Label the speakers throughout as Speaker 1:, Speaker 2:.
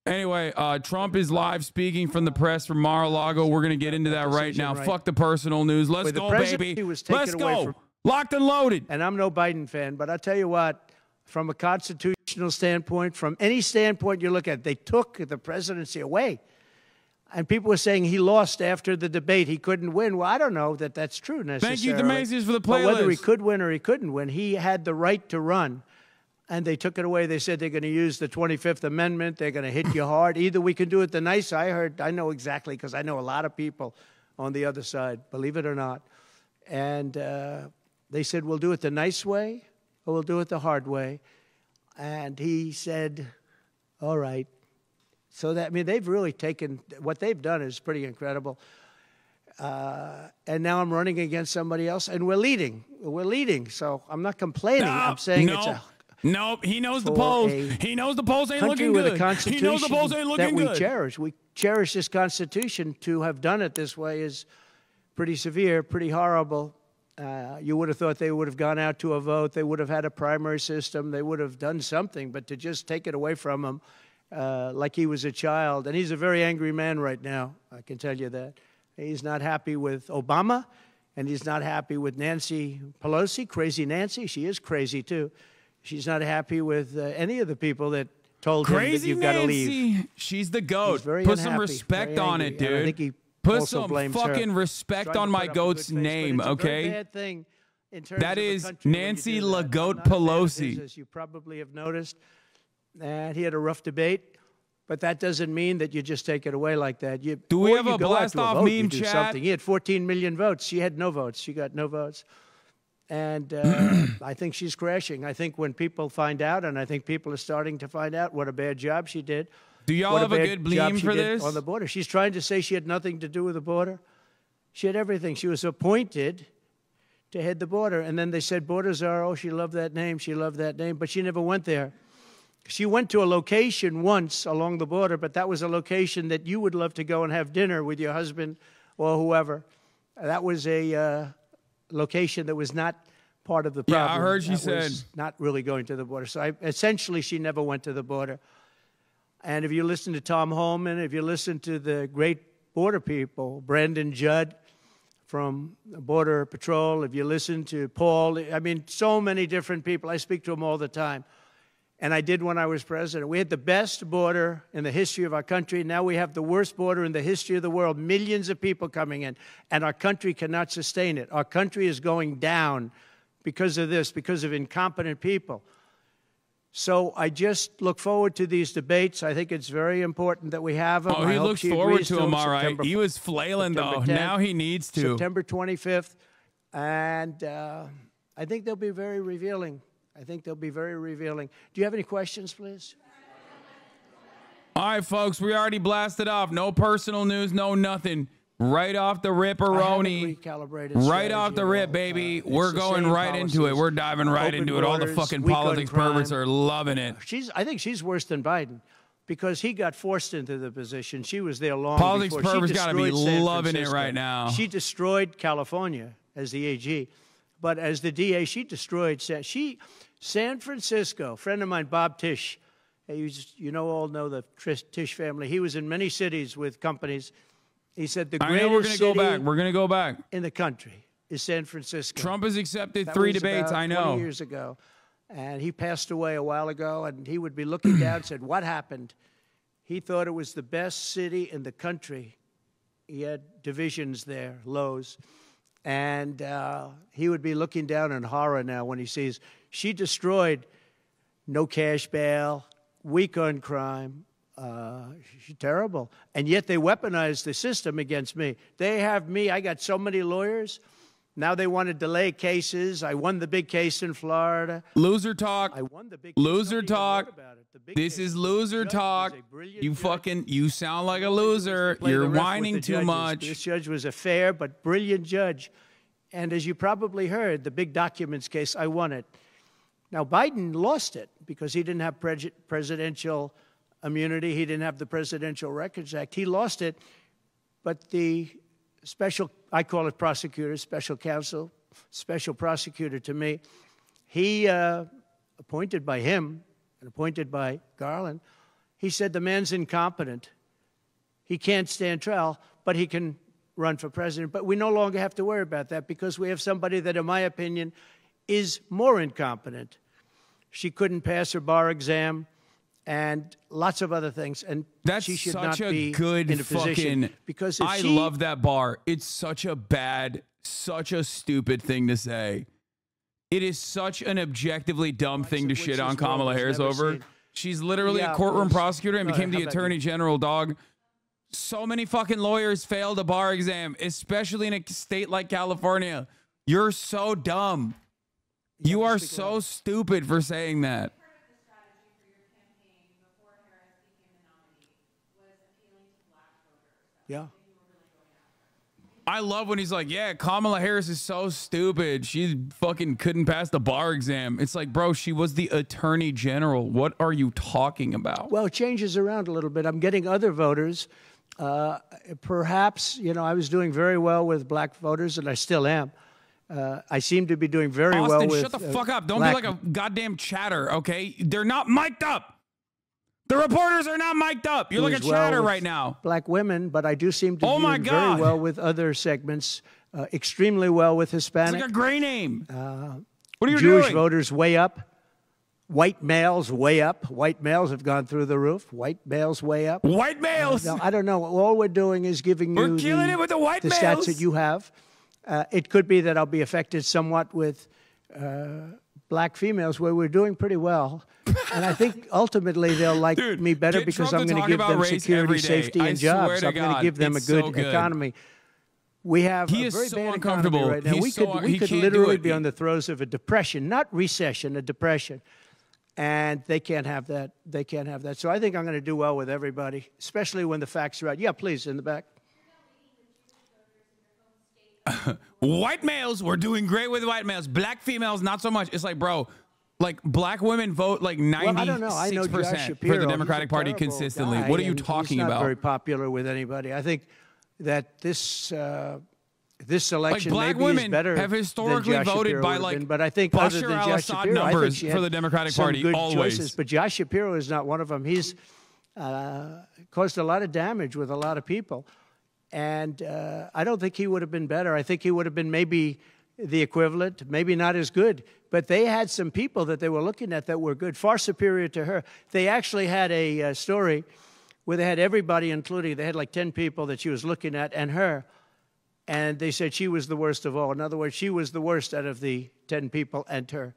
Speaker 1: Anyway, Trump is live speaking from the press from Mar-a-Lago. We're going to get into that right now. Fuck the personal news. Let's go, baby. Let's go. Locked and loaded.
Speaker 2: And I'm no Biden fan, but I'll tell you what, from a constitutional standpoint, from any standpoint you look at, they took the presidency away. And people were saying he lost after the debate. He couldn't win. Well, I don't know that that's true necessarily.
Speaker 1: Thank you, Demasius, for the playlist.
Speaker 2: But whether he could win or he couldn't win, he had the right to run. And they took it away. They said they're going to use the 25th Amendment. They're going to hit you hard. Either we can do it the nice. I know exactly, because I know a lot of people on the other side, believe it or not. And they said, we'll do it the nice way or we'll do it the hard way. And he said, all right. So that, I mean, they've really taken, what they've done is pretty incredible. And now I'm running against somebody else, and we're leading. We're leading. So I'm not complaining. I'm saying it's a...
Speaker 1: Nope, he knows the polls. He knows the polls ain't looking good. He knows the polls ain't looking good.
Speaker 2: We cherish this Constitution. To have done it this way is pretty severe, pretty horrible. You would have thought they would have gone out to a vote. They would have had a primary system. They would have done something. But to just take it away from him like he was a child. And he's a very angry man right now, I can tell you that. He's not happy with Obama, and he's not happy with Nancy Pelosi, crazy Nancy. She is crazy, too. She's not happy with any of the people that told him that you've got to leave.
Speaker 1: She's the GOAT. Put some respect on it, dude.
Speaker 2: I think he
Speaker 1: Put some fucking respect on my GOAT's name, okay?
Speaker 2: Bad thing in terms
Speaker 1: that
Speaker 2: of
Speaker 1: is
Speaker 2: a country
Speaker 1: Nancy
Speaker 2: when you do that.
Speaker 1: LaGoat
Speaker 2: I'm not a fan of
Speaker 1: Pelosi.
Speaker 2: his, as you probably have noticed. And he had a rough debate. But that doesn't mean that you just take it away like that.
Speaker 1: Do we have a blast-off meme chat?
Speaker 2: Something. He had 14 million votes. She had no votes. She got no votes. And I think she's crashing. I think when people find out, and I think people are starting to find out what a bad job she did.
Speaker 1: Do y'all have a good meme for this?
Speaker 2: On the border. She's trying to say she had nothing to do with the border. She had everything. She was appointed to head the border. And then they said borders are, oh, she loved that name. She loved that name. But she never went there. She went to a location once along the border, but that was a location that you would love to go and have dinner with your husband or whoever. That was a location that was not part of the problem.
Speaker 1: Yeah, I heard she said
Speaker 2: not really going to the border. So essentially, she never went to the border. And if you listen to Tom Holman, if you listen to the great border people, Brandon Judd from Border Patrol, if you listen to Paul, I mean, so many different people. I speak to them all the time. And I did when I was president. We had the best border in the history of our country. Now we have the worst border in the history of the world. Millions of people coming in. And our country cannot sustain it. Our country is going down because of this, because of incompetent people. So I just look forward to these debates. I think it's very important that we have them.
Speaker 1: Oh, he looks forward to them, all right. He was flailing, though. 10th, now he needs to.
Speaker 2: September 25th. And I think they'll be very revealing. I think they'll be very revealing. Do you have any questions, please?
Speaker 1: All right, folks, we already blasted off. No personal news, no nothing. Right off the rip-a-roni. Right off the rip, baby. We're going right into it. We're diving right into it. All the fucking politics perverts are loving it.
Speaker 2: I think she's worse than Biden because he got forced into the position. She was there long
Speaker 1: politics
Speaker 2: before.
Speaker 1: Politics perverts got to be loving it right now.
Speaker 2: She destroyed California as the AG. But as the DA, she destroyed San Francisco. A friend of mine, Bob Tisch, all know the Tisch family. He was in many cities with companies. He said the greatest city
Speaker 1: we're going to go back
Speaker 2: in the country is San Francisco.
Speaker 1: Trump has accepted 3 debates, I know.
Speaker 2: 20 years ago. And he passed away a while ago, and he would be looking down and said, what happened? He thought it was the best city in the country. He had divisions there, lows. And he would be looking down in horror now when he sees she destroyed no cash bail, weak on crime. She's terrible. And yet they weaponized the system against me. They have me. I got so many lawyers. Now they want to delay cases. I won the big case in Florida.
Speaker 1: Loser talk.
Speaker 2: I won the big
Speaker 1: loser talk. This is loser talk. You sound like a loser. You're whining too much.
Speaker 2: This judge was a fair but brilliant judge. And as you probably heard, the big documents case, I won it. Now, Biden lost it because he didn't have presidential immunity. He didn't have the Presidential Records Act. He lost it. But the special, I call it prosecutor, special counsel, special prosecutor to me, he, appointed by him and appointed by Garland, He said the man's incompetent. He can't stand trial, but he can run for president. But we no longer have to worry about that because we have somebody that, in my opinion, is more incompetent. She couldn't pass her bar exam and lots of other things. And she should not be in a position. Because if
Speaker 1: I love that bar. It's such a stupid thing to say. It is such an objectively dumb thing to shit on Kamala Harris over. She's literally a courtroom prosecutor and became the attorney general, dog. So many fucking lawyers failed a bar exam, especially in a state like California. You're so dumb. You are so stupid for saying that.
Speaker 2: Yeah.
Speaker 1: I love when he's like, yeah, Kamala Harris is so stupid. She fucking couldn't pass the bar exam. It's like, bro, she was the attorney general. What are you talking about?
Speaker 2: Well, it changes around a little bit. I'm getting other voters. Perhaps, you know, I was doing very well with black voters, and I still am. I seem to be doing very well with...
Speaker 1: shut the fuck up. Don't be like a goddamn chatter, okay? They're not mic'd up. The reporters are not mic'd up. You're like a chatter right now.
Speaker 2: Black women, but I do seem to be doing very well with other segments, extremely well with Hispanic.
Speaker 1: It's like a gray name. What are you
Speaker 2: Jewish
Speaker 1: doing?
Speaker 2: voters way up. White males way up. White males have gone through the roof. White males way up.
Speaker 1: White males?
Speaker 2: No, I don't know. All we're doing is giving you the stats that you have. It could be that I'll be affected somewhat with black females, where we're doing pretty well. And I think ultimately they'll like me better because I'm going to give them security, safety, and jobs. I'm going to give them a good economy. We have a very bad economy right now. We could literally be on the throes of a depression, not recession, a depression. And they can't have that. They can't have that. So I think I'm going to do well with everybody, especially when the facts are right. Yeah, please, in the back.
Speaker 1: White males, we're doing great with white males. Black females, not so much. It's like, bro, like black women vote like 96% for the Democratic Party consistently. What are you talking about?
Speaker 2: He's not very popular with anybody. I think that this election
Speaker 1: black
Speaker 2: maybe
Speaker 1: women
Speaker 2: is better
Speaker 1: have historically
Speaker 2: than Josh
Speaker 1: voted
Speaker 2: Shapiro
Speaker 1: by like
Speaker 2: been, but I think
Speaker 1: Bashar
Speaker 2: other than Josh
Speaker 1: al-Assad
Speaker 2: Shapiro,
Speaker 1: numbers for the Democratic Party
Speaker 2: good
Speaker 1: always.
Speaker 2: Choices, but Josh Shapiro is not one of them. He's caused a lot of damage with a lot of people. And I don't think he would have been better. I think he would have been maybe the equivalent, maybe not as good. But they had some people that they were looking at that were good, far superior to her. They actually had a story where they had everybody, including, they had like 10 people that she was looking at and her. And they said she was the worst of all. In other words, she was the worst out of the 10 people and her.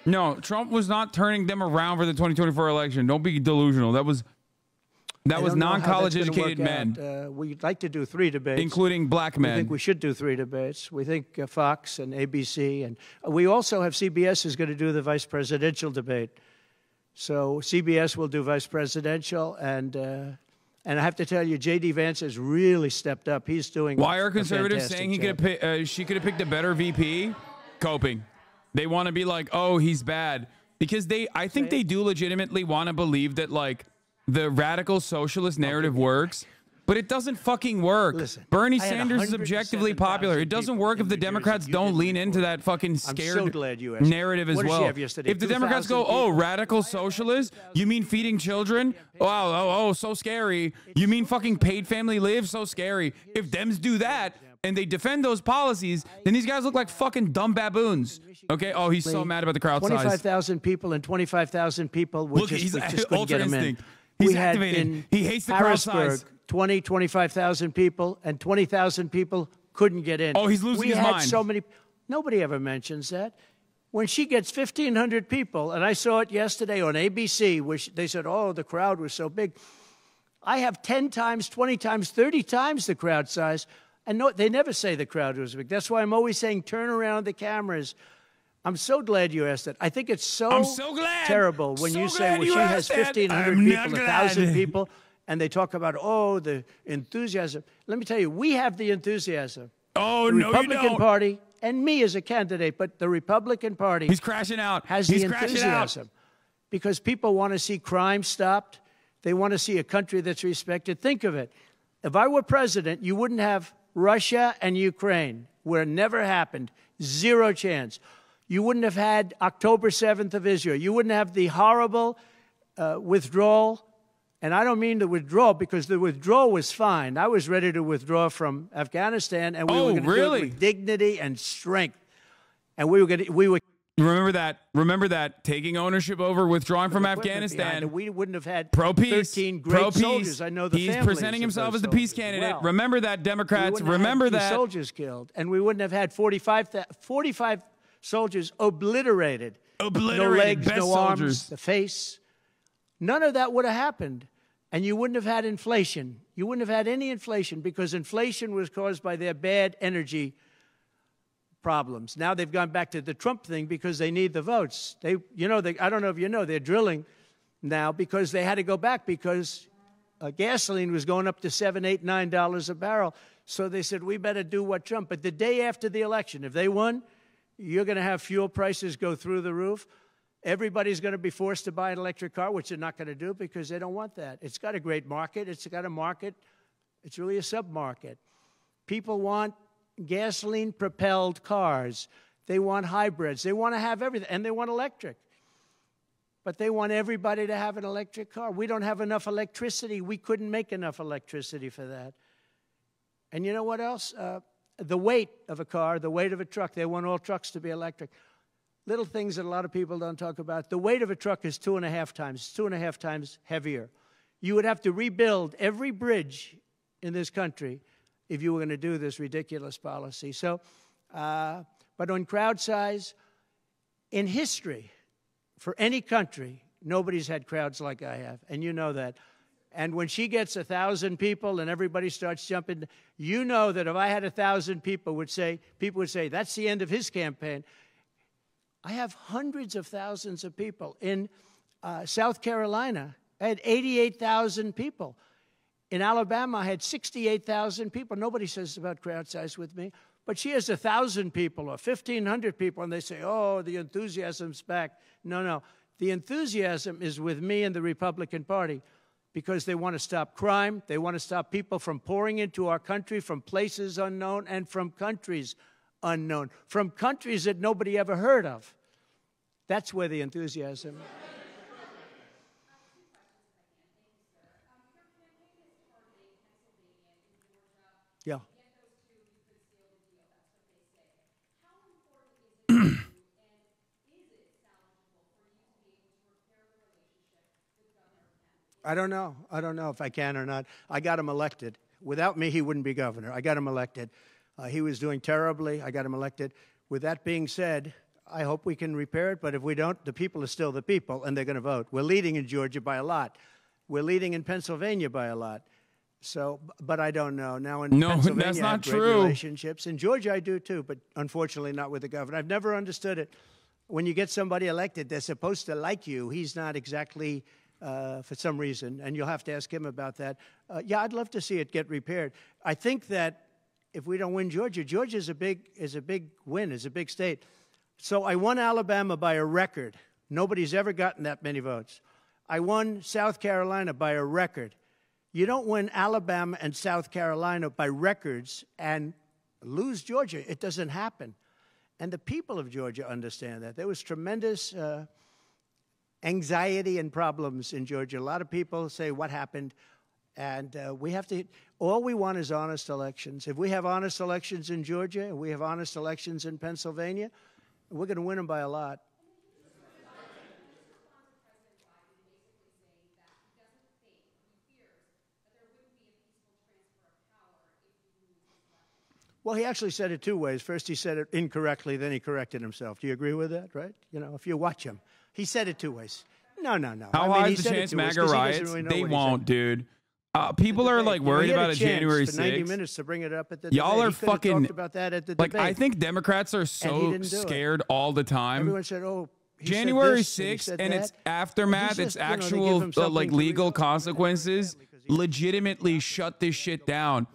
Speaker 1: No, Trump was not turning them around for the 2024 election. Don't be delusional. That was non-college educated men.
Speaker 2: We'd like to do 3 debates.
Speaker 1: Including black men.
Speaker 2: I think we should do 3 debates. We think Fox and ABC. And we also have CBS is going to do the vice presidential debate. So CBS will do vice presidential. And I have to tell you, J.D. Vance has really stepped up. He's doing
Speaker 1: Why are conservatives saying she could have picked a better VP? Coping. They want to be like, oh, he's bad. Because I think they do legitimately want to believe that, like, the radical socialist narrative works, but it doesn't fucking work.
Speaker 2: Listen,
Speaker 1: Bernie Sanders is objectively popular. It doesn't work if the Democrats don't lean into that fucking scared narrative as well. If the Democrats go, oh, radical socialist, you mean feeding children? Oh, so scary. You mean fucking paid family leave? So scary. If Dems do that and they defend those policies, then these guys look like fucking dumb baboons. Okay? Oh, he's so mad about the crowd size.
Speaker 2: 25,000 people and 25,000 people would just couldn't get him in.
Speaker 1: He's activated. He hates the crowd size.
Speaker 2: 25,000 people, and 20,000 people couldn't get in.
Speaker 1: Oh, he's losing his mind.
Speaker 2: So many. Nobody ever mentions that. When she gets 1,500 people, and I saw it yesterday on ABC, where they said, oh, the crowd was so big. I have 10 times, 20 times, 30 times the crowd size, and no, they never say the crowd was big. That's why I'm always saying turn around the cameras. I'm so glad you asked that. I think it's so terrible when you say, well, she has 1,500 people, 1,000 people, and they talk about, oh, the enthusiasm. Let me tell you, we have the enthusiasm.
Speaker 1: Oh,
Speaker 2: no, you don't. The Republican Party, and me as a candidate, but the Republican Party
Speaker 1: He's crashing out.
Speaker 2: Has the enthusiasm. Because people want to see crime stopped. They want to see a country that's respected. Think of it. If I were president, you wouldn't have Russia and Ukraine, where it never happened. 0 chance. You wouldn't have had October 7th of Israel. You wouldn't have the horrible withdrawal, and I don't mean the withdrawal because the withdrawal was fine. I was ready to withdraw from Afghanistan, and we were going to do it with dignity and strength. And we were.
Speaker 1: Remember that taking ownership over withdrawing from Afghanistan.
Speaker 2: We wouldn't have had
Speaker 1: pro-peace,
Speaker 2: 13 great soldiers. I know the
Speaker 1: He's presenting himself as the peace candidate.
Speaker 2: Well,
Speaker 1: remember that, Democrats. Remember that.
Speaker 2: Soldiers killed, and we wouldn't have had 45 soldiers obliterated. No legs, no arms, the face. None of that would have happened. And you wouldn't have had inflation. You wouldn't have had any inflation because inflation was caused by their bad energy problems. Now they've gone back to the Trump thing because they need the votes. I don't know if you know, they're drilling now because they had to go back because gasoline was going up to $7, $8, $9 a barrel. So they said, we better do what Trump. But the day after the election, if they won, you're going to have fuel prices go through the roof. Everybody's going to be forced to buy an electric car, which they're not going to do because they don't want that. It's got a great market. It's got a market. It's really a sub-market. People want gasoline-propelled cars. They want hybrids. They want to have everything, and they want electric. But they want everybody to have an electric car. We don't have enough electricity. We couldn't make enough electricity for that. And you know what else? The weight of a car, the weight of a truck. They want all trucks to be electric. Little things that a lot of people don't talk about. The weight of a truck is 2.5 times. 2.5 times heavier. You would have to rebuild every bridge in this country if you were going to do this ridiculous policy. So, but on crowd size, in history, for any country, nobody's had crowds like I have, and you know that. And when she gets 1,000 people and everybody starts jumping, you know that if I had 1,000 people would say, that's the end of his campaign. I have hundreds of thousands of people. In South Carolina, I had 88,000 people. In Alabama, I had 68,000 people. Nobody says about crowd size with me. But she has 1,000 people or 1,500 people, and they say, oh, the enthusiasm's back. No, no. The enthusiasm is with me and the Republican Party because they want to stop crime. They want to stop people from pouring into our country from places unknown and from countries unknown, from countries that nobody ever heard of. That's where the enthusiasm is. Yeah. I don't know. I don't know if I can or not. I got him elected. Without me, he wouldn't be governor. I got him elected. He was doing terribly. I got him elected. With that being said, I hope we can repair it, but if we don't, the people are still the people, and they're going to vote. We're leading in Georgia by a lot. We're leading in Pennsylvania by a lot. So, but I don't know. Now in Pennsylvania,
Speaker 1: that's not
Speaker 2: I have great
Speaker 1: true.
Speaker 2: relationships. In Georgia, I do too, but unfortunately not with the governor. I've never understood it. When you get somebody elected, they're supposed to like you. He's not exactly, for some reason, and you'll have to ask him about that. Yeah, I'd love to see it get repaired. I think that if we don't win Georgia, Georgia is a big win, is a big state. So I won Alabama by a record. Nobody's ever gotten that many votes. I won South Carolina by a record. You don't win Alabama and South Carolina by records and lose Georgia. It doesn't happen. And the people of Georgia understand that. There was tremendous anxiety and problems in Georgia. A lot of people say, what happened? And we have to, all we want is honest elections. If we have honest elections in Georgia, and we have honest elections in Pennsylvania, we're going to win them by a lot. Well, he actually said it two ways. First, he said it incorrectly, then he corrected himself. Do you agree with that, right? You know, if you watch him. He said it two ways. No, no, no.
Speaker 1: How high is the chance MAGA riots? They won't, dude. People are like worried about a January 6th.
Speaker 2: 90 minutes to bring it up at the
Speaker 1: Y'all are fucking
Speaker 2: talked about that at the
Speaker 1: like.
Speaker 2: debate.
Speaker 1: I think Democrats are so scared all the time.
Speaker 2: Everyone said, "Oh,
Speaker 1: January 6th and its aftermath, its actual like legal consequences, legitimately shut this shit down."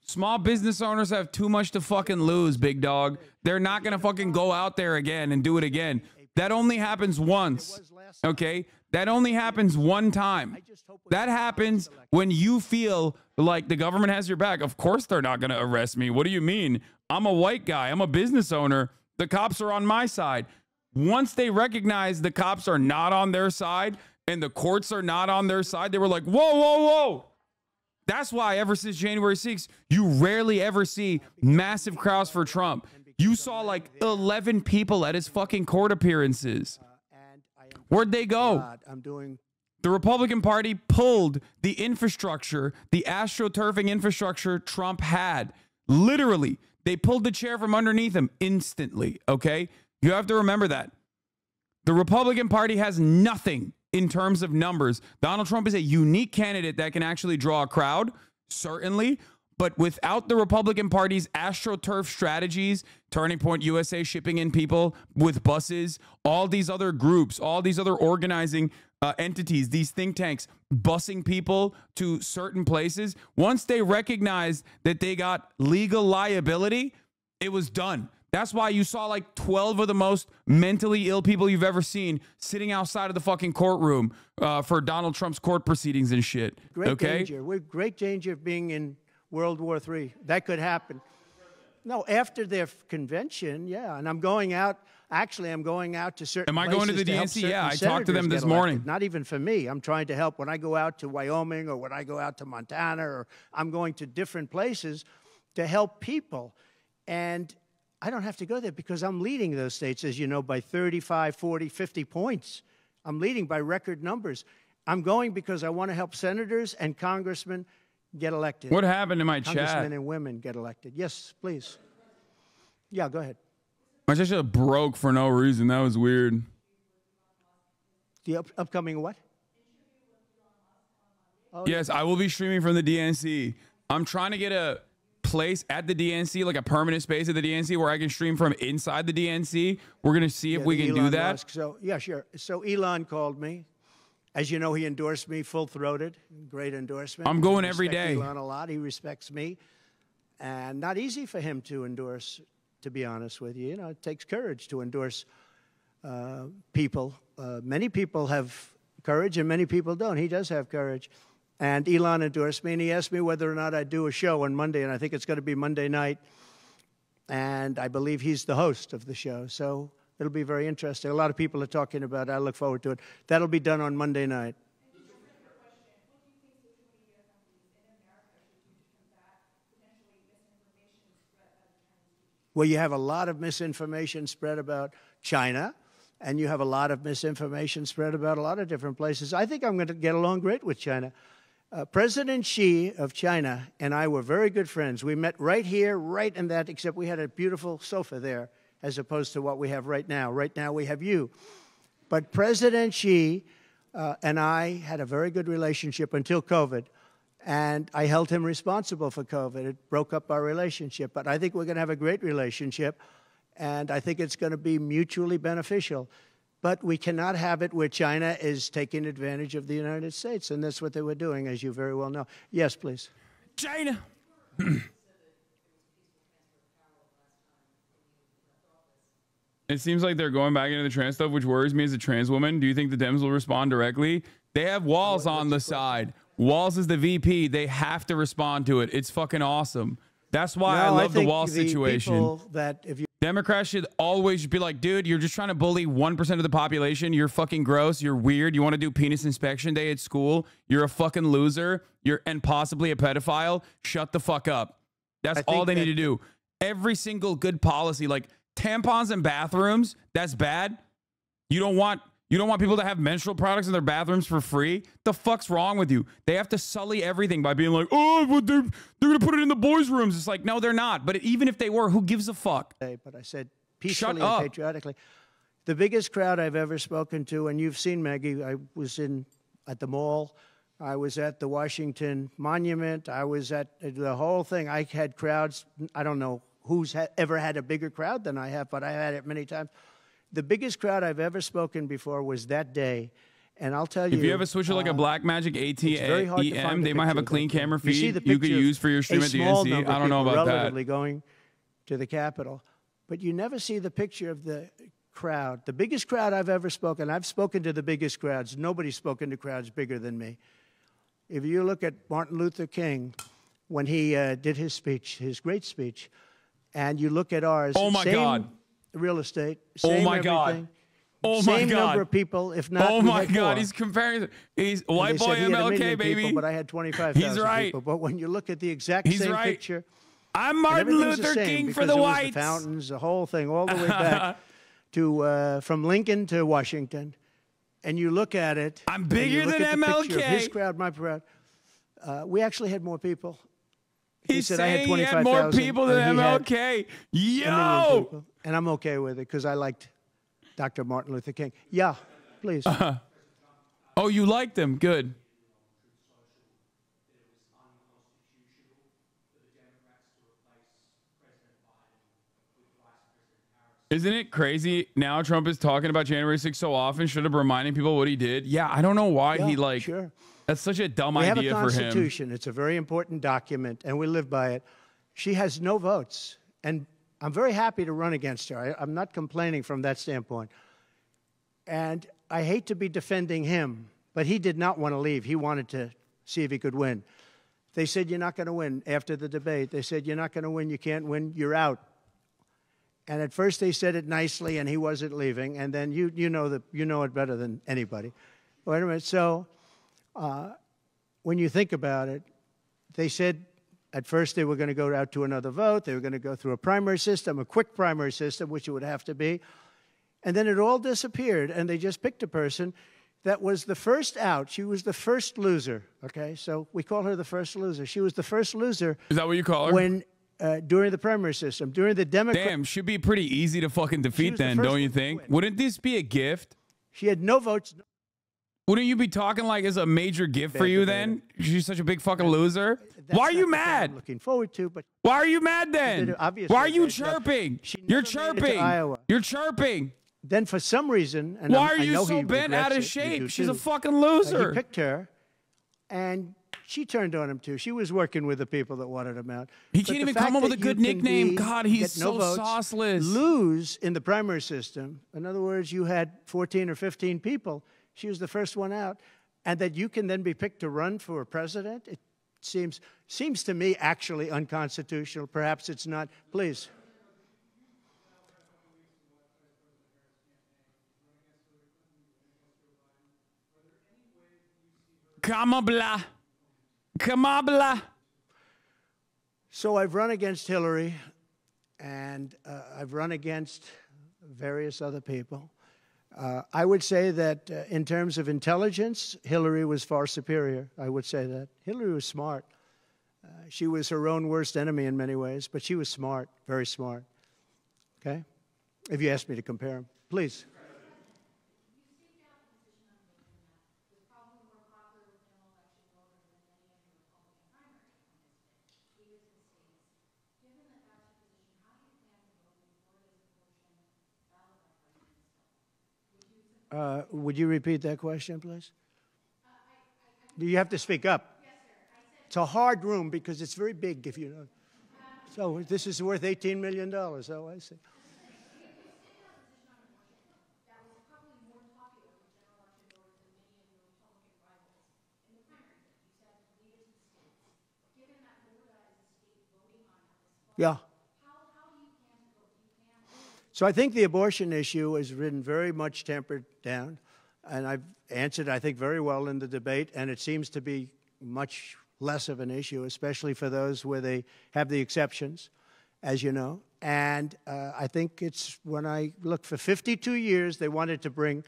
Speaker 1: Small business owners have too much to fucking lose, big dog. They're not gonna fucking go out there again and do it again. That only happens once, okay? That only happens one time. That happens when you feel like the government has your back. Of course they're not gonna arrest me. What do you mean? I'm a white guy. I'm a business owner. The cops are on my side. Once they recognize the cops are not on their side and the courts are not on their side, they were like, whoa, whoa, whoa. That's why ever since January 6th, you rarely ever see massive crowds for Trump. You saw like 11 people at his fucking court appearances. Where'd they go? The Republican Party pulled the infrastructure, the astroturfing infrastructure Trump had. Literally, they pulled the chair from underneath him instantly, okay? You have to remember that. The Republican Party has nothing in terms of numbers. Donald Trump is a unique candidate that can actually draw a crowd, certainly, but without the Republican Party's AstroTurf strategies, Turning Point USA shipping in people with buses, all these other groups, all these other organizing entities, these think tanks busing people to certain places, once they recognized that they got legal liability, it was done. That's why you saw like 12 of the most mentally ill people you've ever seen sitting outside of the fucking courtroom for Donald Trump's court proceedings and shit.
Speaker 2: Great danger. We're great danger of being in World War III. That could happen. No, after their convention, yeah. And I'm going out. Actually, I'm going out to certain places.
Speaker 1: Am I going to the DNC? Yeah, I talked to them this morning.
Speaker 2: Not even for me. I'm trying to help. When I go out to Wyoming or when I go out to Montana, or I'm going to different places to help people. And I don't have to go there because I'm leading those states, as you know, by 35, 40, 50 points. I'm leading by record numbers. I'm going because I want to help senators and congressmen get elected.
Speaker 1: What happened to my chat?
Speaker 2: Congressmen and women get elected. Yes, please. Yeah, go ahead.
Speaker 1: My chat just broke for no reason. That was weird.
Speaker 2: The upcoming what?
Speaker 1: Oh, yes, I will be streaming from the DNC. I'm trying to get a place at the DNC, like a permanent space at the DNC where I can stream from inside the DNC. We're going to see if we can do that.
Speaker 2: Musk. So, yeah, sure. So Elon called me. As you know, he endorsed me full-throated. Great endorsement.
Speaker 1: I'm going every day.
Speaker 2: Elon a lot. He respects me. And not easy for him to endorse, to be honest with you. You know, it takes courage to endorse people. Many people have courage and many people don't. He does have courage. And Elon endorsed me, and he asked me whether or not I'd do a show on Monday, and I think it's going to be Monday night. And I believe he's the host of the show. So it'll be very interesting. A lot of people are talking about it. I look forward to it. That'll be done on Monday night. Well, you have a lot of misinformation spread about China, and you have a lot of misinformation spread about a lot of different places. I think I'm going to get along great with China. President Xi of China and I were very good friends. We met right here, right in that, except we had a beautiful sofa there, as opposed to what we have right now. Right now we have you. But President Xi and I had a very good relationship until COVID. And I held him responsible for COVID. It broke up our relationship. But I think we're going to have a great relationship. And I think it's going to be mutually beneficial. But we cannot have it where China is taking advantage of the United States. And that's what they were doing, as you very well know. Yes, please.
Speaker 1: China. It seems like they're going back into the trans stuff, which worries me as a trans woman. Do you think the Dems will respond directly? They have Walz on the side. Walz is the VP. They have to respond to it. It's fucking awesome. That's why I love the Walz situation.
Speaker 2: That if you
Speaker 1: Democrats should always be like, dude, you're just trying to bully 1% of the population. You're fucking gross. You're weird. You want to do penis inspection day at school. You're a fucking loser. And possibly a pedophile. Shut the fuck up. That's all they need to do. Every single good policy, like tampons in bathrooms, that's bad. You don't want people to have menstrual products in their bathrooms for free? The fuck's wrong with you? They have to sully everything by being like, oh, they're going to put it in the boys' rooms. It's like, no, they're not. But even if they were, who gives a fuck?
Speaker 2: But I said peacefully and patriotically. The biggest crowd I've ever spoken to, and you've seen, Maggie, I was at the mall. I was at the Washington Monument. I was at the whole thing. I had crowds. I don't know who's ever had a bigger crowd than I have, but I had it many times. The biggest crowd I've ever spoken before was that day. And I'll tell you,
Speaker 1: if you have a switcher like a Blackmagic AT-EM, they might have a clean camera feed you could use for your stream at DNC. I don't know about that.
Speaker 2: Relatively going to the Capitol. But you never see the picture of the crowd. The biggest crowd I've ever spoken, I've spoken to the biggest crowds. Nobody's spoken to crowds bigger than me. If you look at Martin Luther King, when he did his speech, his great speech, and you look at ours.
Speaker 1: Oh, my God.
Speaker 2: Real estate. Same everything.
Speaker 1: Oh
Speaker 2: Same
Speaker 1: my God.
Speaker 2: number of people, if not.
Speaker 1: Oh my
Speaker 2: God,
Speaker 1: more. He's comparing. He's white boy MLK, baby.
Speaker 2: People, but I had 25,000
Speaker 1: He's right.
Speaker 2: people. But when you look at the exact same picture,
Speaker 1: I'm Martin Luther King for the whites.
Speaker 2: The fountains, the whole thing, all the way back to from Lincoln to Washington, and you look at it.
Speaker 1: I'm bigger than MLK.
Speaker 2: His crowd, my crowd. We actually had more people.
Speaker 1: He said I had 25,000. More people than MLK. Yo!
Speaker 2: And I'm okay with it because I liked Dr. Martin Luther King. Yeah, please.
Speaker 1: Oh, you liked him? Good. Isn't it crazy now Trump is talking about January 6th so often, should have reminding people what he did? Yeah, I don't know why he like,
Speaker 2: sure.
Speaker 1: That's such a dumb idea for him.
Speaker 2: We have a Constitution. It's a very important document, and we live by it. She has no votes, and I'm very happy to run against her. I'm not complaining from that standpoint. And I hate to be defending him, but he did not want to leave. He wanted to see if he could win. They said, you're not going to win after the debate. They said, you're not going to win. You can't win. You're out. And at first they said it nicely, and he wasn't leaving. And then you know it better than anybody. Wait a minute. So when you think about it, they said at first they were going to go out to another vote. They were going to go through a primary system, a quick primary system, which it would have to be. And then it all disappeared, and they just picked a person that was the first out. She was the first loser, okay? So we call her the first loser. She was the first loser.
Speaker 1: Is that what you call her?
Speaker 2: When during the primary system, during the Democrat.
Speaker 1: Damn, should be pretty easy to fucking defeat then, don't you think? Wouldn't this be a gift?
Speaker 2: She had no votes.
Speaker 1: Wouldn't you be talking like it's a major gift for you then? She's such a big fucking loser. Why are you mad?
Speaker 2: I'm looking forward to, but
Speaker 1: why are you mad then? Why are you chirping? You're chirping. You're chirping.
Speaker 2: Then for some reason, and
Speaker 1: why are you so bent out of shape? She's a fucking loser.
Speaker 2: He picked her, and she turned on him too. She was working with the people that wanted him out.
Speaker 1: He can't even come up with a good nickname. God, he's so sauceless.
Speaker 2: Lose in the primary system. In other words, you had 14 or 15 people. She was the first one out, and that you can then be picked to run for president. It seems to me actually unconstitutional. Perhaps it's not. Please.
Speaker 1: Kamala. Kamala.
Speaker 2: So I've run against Hillary, and I've run against various other people. I would say that in terms of intelligence, Hillary was far superior. I would say that. Hillary was smart. She was her own worst enemy in many ways, but she was smart, very smart. Okay? If you ask me to compare them, please. Would you repeat that question, please? You have to speak up. Yes, sir. It's a hard room because it's very big, if you know. So this is worth $18 million. Oh, I see. Yeah. So I think the abortion issue has been very much tempered down, and I've answered, I think, very well in the debate, and it seems to be much less of an issue, especially for those where they have the exceptions, as you know. And I think it's when I look for 52 years, they wanted to bring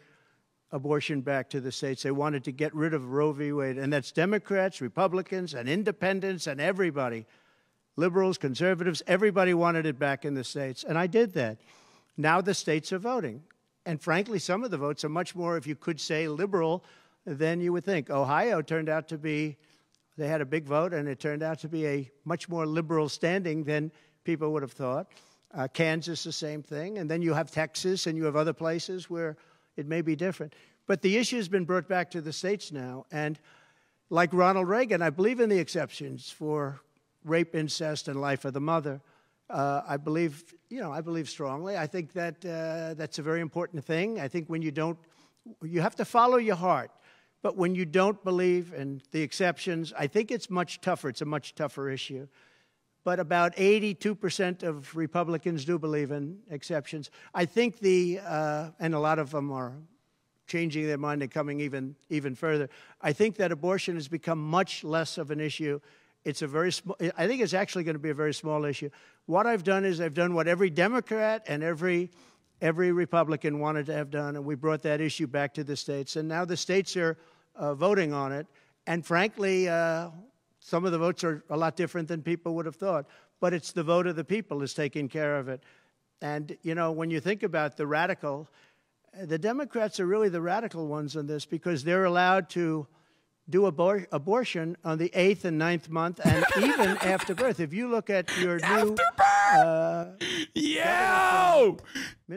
Speaker 2: abortion back to the states. They wanted to get rid of Roe v. Wade, and that's Democrats, Republicans, and independents, and everybody, liberals, conservatives, everybody wanted it back in the states, and I did that. Now the states are voting. And frankly, some of the votes are much more, if you could say, liberal than you would think. Ohio turned out to be, they had a big vote, and it turned out to be a much more liberal standing than people would have thought. Kansas, the same thing. And then you have Texas, and you have other places where it may be different. But the issue has been brought back to the states now. And like Ronald Reagan, I believe in the exceptions for rape, incest, and life of the mother. I believe strongly. I think that that's a very important thing. I think when you have to follow your heart. But when you don't believe in the exceptions, I think it's much tougher. It's a much tougher issue. but about 82% of Republicans do believe in exceptions. I think and a lot of them are changing their mind and coming even further. I think that abortion has become much less of an issue. It's a very small, I think it's actually going to be a very small issue. What I've done is I've done what every Democrat and every Republican wanted to have done, and we brought that issue back to the states. And now the states are voting on it. And frankly, some of the votes are a lot different than people would have thought. But it's the vote of the people is taking care of it. And, you know, when you think about the Democrats are really the radical ones on this because they're allowed to do abortion on the 8th and 9th month and even after birth. If you look at your new...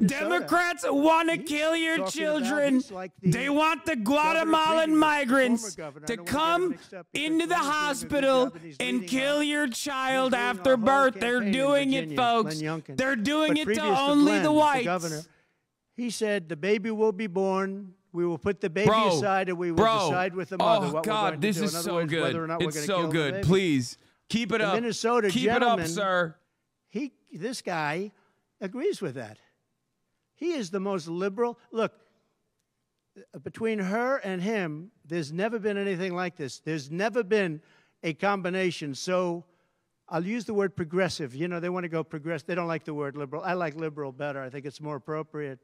Speaker 1: Democrats want to kill your children. They want the Guatemalan migrants to come into the hospital and kill your child after birth. They're doing it, folks. They're doing it to only the whites.
Speaker 2: He said the baby will be born. We will put the baby aside and we will decide with the mother what we're going to do.
Speaker 1: This is so good. It's so good. Please keep it up.
Speaker 2: Minnesota
Speaker 1: keep it up, sir.
Speaker 2: This guy agrees with that. He is the most liberal. Look, between her and him, there's never been anything like this. There's never been a combination. So I'll use the word progressive. You know, they want to go progressive. They don't like the word liberal. I like liberal better. I think it's more appropriate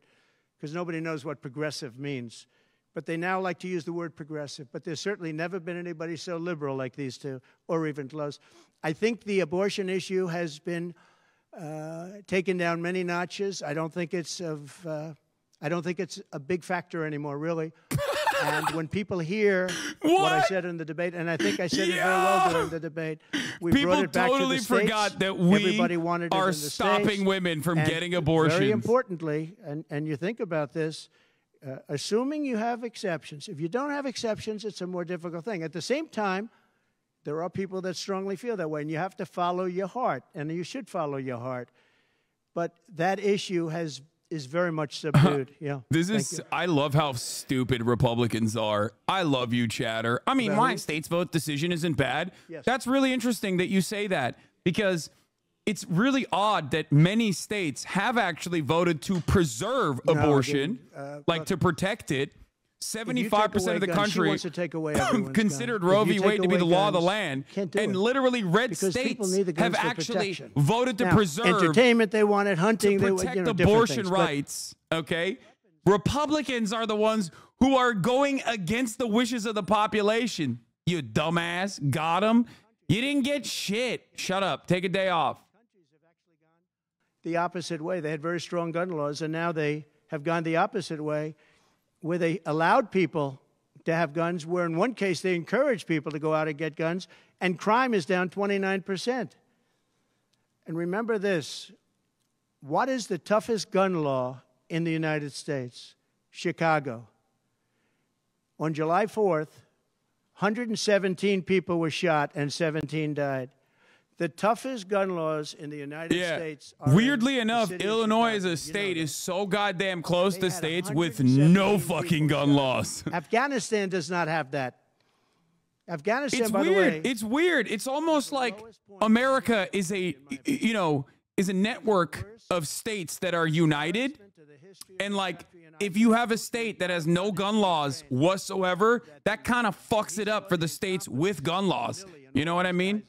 Speaker 2: because nobody knows what progressive means. But they now like to use the word progressive. But there's certainly never been anybody so liberal like these two, or even close. I think the abortion issue has been taken down many notches. I don't think it's a big factor anymore, really. And when people hear what I said in the debate, and I think I said it very well during the debate, we brought it back to the states.
Speaker 1: People totally forgot that we are stopping women from getting abortions.
Speaker 2: Very importantly, and you think about this, assuming you have exceptions. If you don't have exceptions, it's a more difficult thing. At the same time, there are people that strongly feel that way, and you have to follow your heart, and you should follow your heart. But that issue is very much subdued. Yeah.
Speaker 1: I love how stupid Republicans are. I love you, Chatter. I mean, my state's vote decision isn't bad. Yes. That's really interesting that you say that because it's really odd that many states have actually voted to preserve abortion, like to protect it. 75% of the country considered Roe v. Wade to be the law of the land, and literally red states have actually voted to preserve
Speaker 2: entertainment. They wanted hunting,
Speaker 1: to protect abortion rights. Okay, Republicans are the ones who are going against the wishes of the population. You dumbass, got them. You didn't get shit. Shut up. Take a day off.
Speaker 2: Countries have actually gone the opposite way. They had very strong gun laws, and now they have gone the opposite way, where they allowed people to have guns, where in one case they encouraged people to go out and get guns, and crime is down 29%. And remember this, what is the toughest gun law in the United States? Chicago. On July 4th, 117 people were shot and 17 died. The toughest gun laws in the United States are
Speaker 1: weirdly enough, Illinois as a state is so goddamn close to states with no fucking gun laws.
Speaker 2: Afghanistan does not have that. Afghanistan, by the way,
Speaker 1: it's weird. It's almost like America is a network of states that are united. And like, if you have a state that has no gun laws whatsoever, that kind of fucks it up for the states with gun laws. You know what I mean?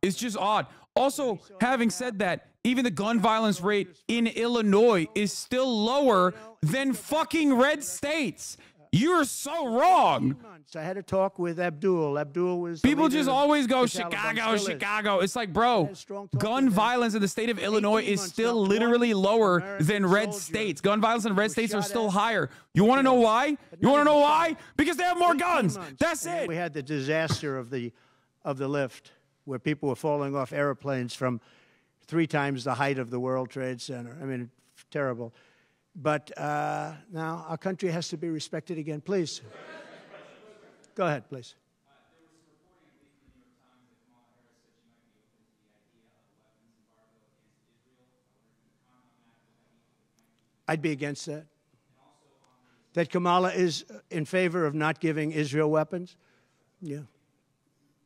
Speaker 1: It's just odd. Also, having said that, even the gun violence rate in Illinois is still lower than fucking red states. You're so wrong.
Speaker 2: I had a talk with Abdul. Abdul was
Speaker 1: people just always go Chicago, Chicago. It's like, bro, gun violence in the state of Illinois is still literally lower than red states. Gun violence in red states are still higher. You want to know why? You want to know why? Because they have more guns. That's it.
Speaker 2: We had the disaster of the lift, where people were falling off airplanes from 3 times the height of the World Trade Center. I mean, terrible. But now our country has to be respected again. Please. Go ahead, please.
Speaker 1: There was reporting in the New York Times that Kamala Harris said she might be open to the idea of a weapons embargo against Israel. I wonder if you could comment on that.
Speaker 2: I'd be against that. That Kamala is in favor of not giving Israel weapons? Yeah.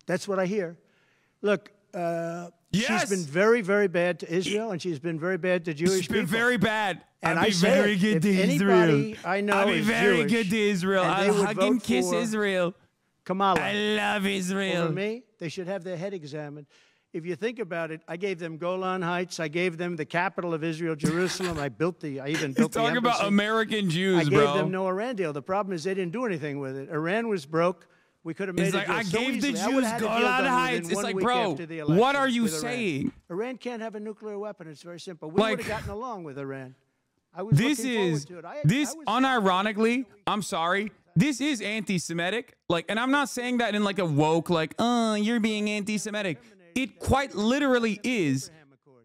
Speaker 2: That's what I hear. Look,
Speaker 1: Yes.
Speaker 2: She's been very, very bad to Israel, and she's been very bad to Jewish people.
Speaker 1: She's been very bad.
Speaker 2: And
Speaker 1: I'd be very good to Israel.
Speaker 2: I know
Speaker 1: I'd be very
Speaker 2: Jewish,
Speaker 1: good to Israel. I'll hug and kiss Israel.
Speaker 2: Kamala.
Speaker 1: I love Israel.
Speaker 2: For me, they should have their head examined. If you think about it, I gave them Golan Heights. I gave them the capital of Israel, Jerusalem. I even built the embassy.
Speaker 1: Talking about American Jews,
Speaker 2: bro. I
Speaker 1: gave
Speaker 2: them no Iran deal. The problem is they didn't do anything with it. Iran was broke. We could have made it.
Speaker 1: I gave the Jews Golan Heights. It's like, bro, what are you saying?
Speaker 2: Iran can't have a nuclear weapon. It's very simple. We would have gotten along with Iran. I was
Speaker 1: unironically, I'm sorry, this is anti-Semitic. And I'm not saying that in like a woke, you're being anti-Semitic. It quite literally is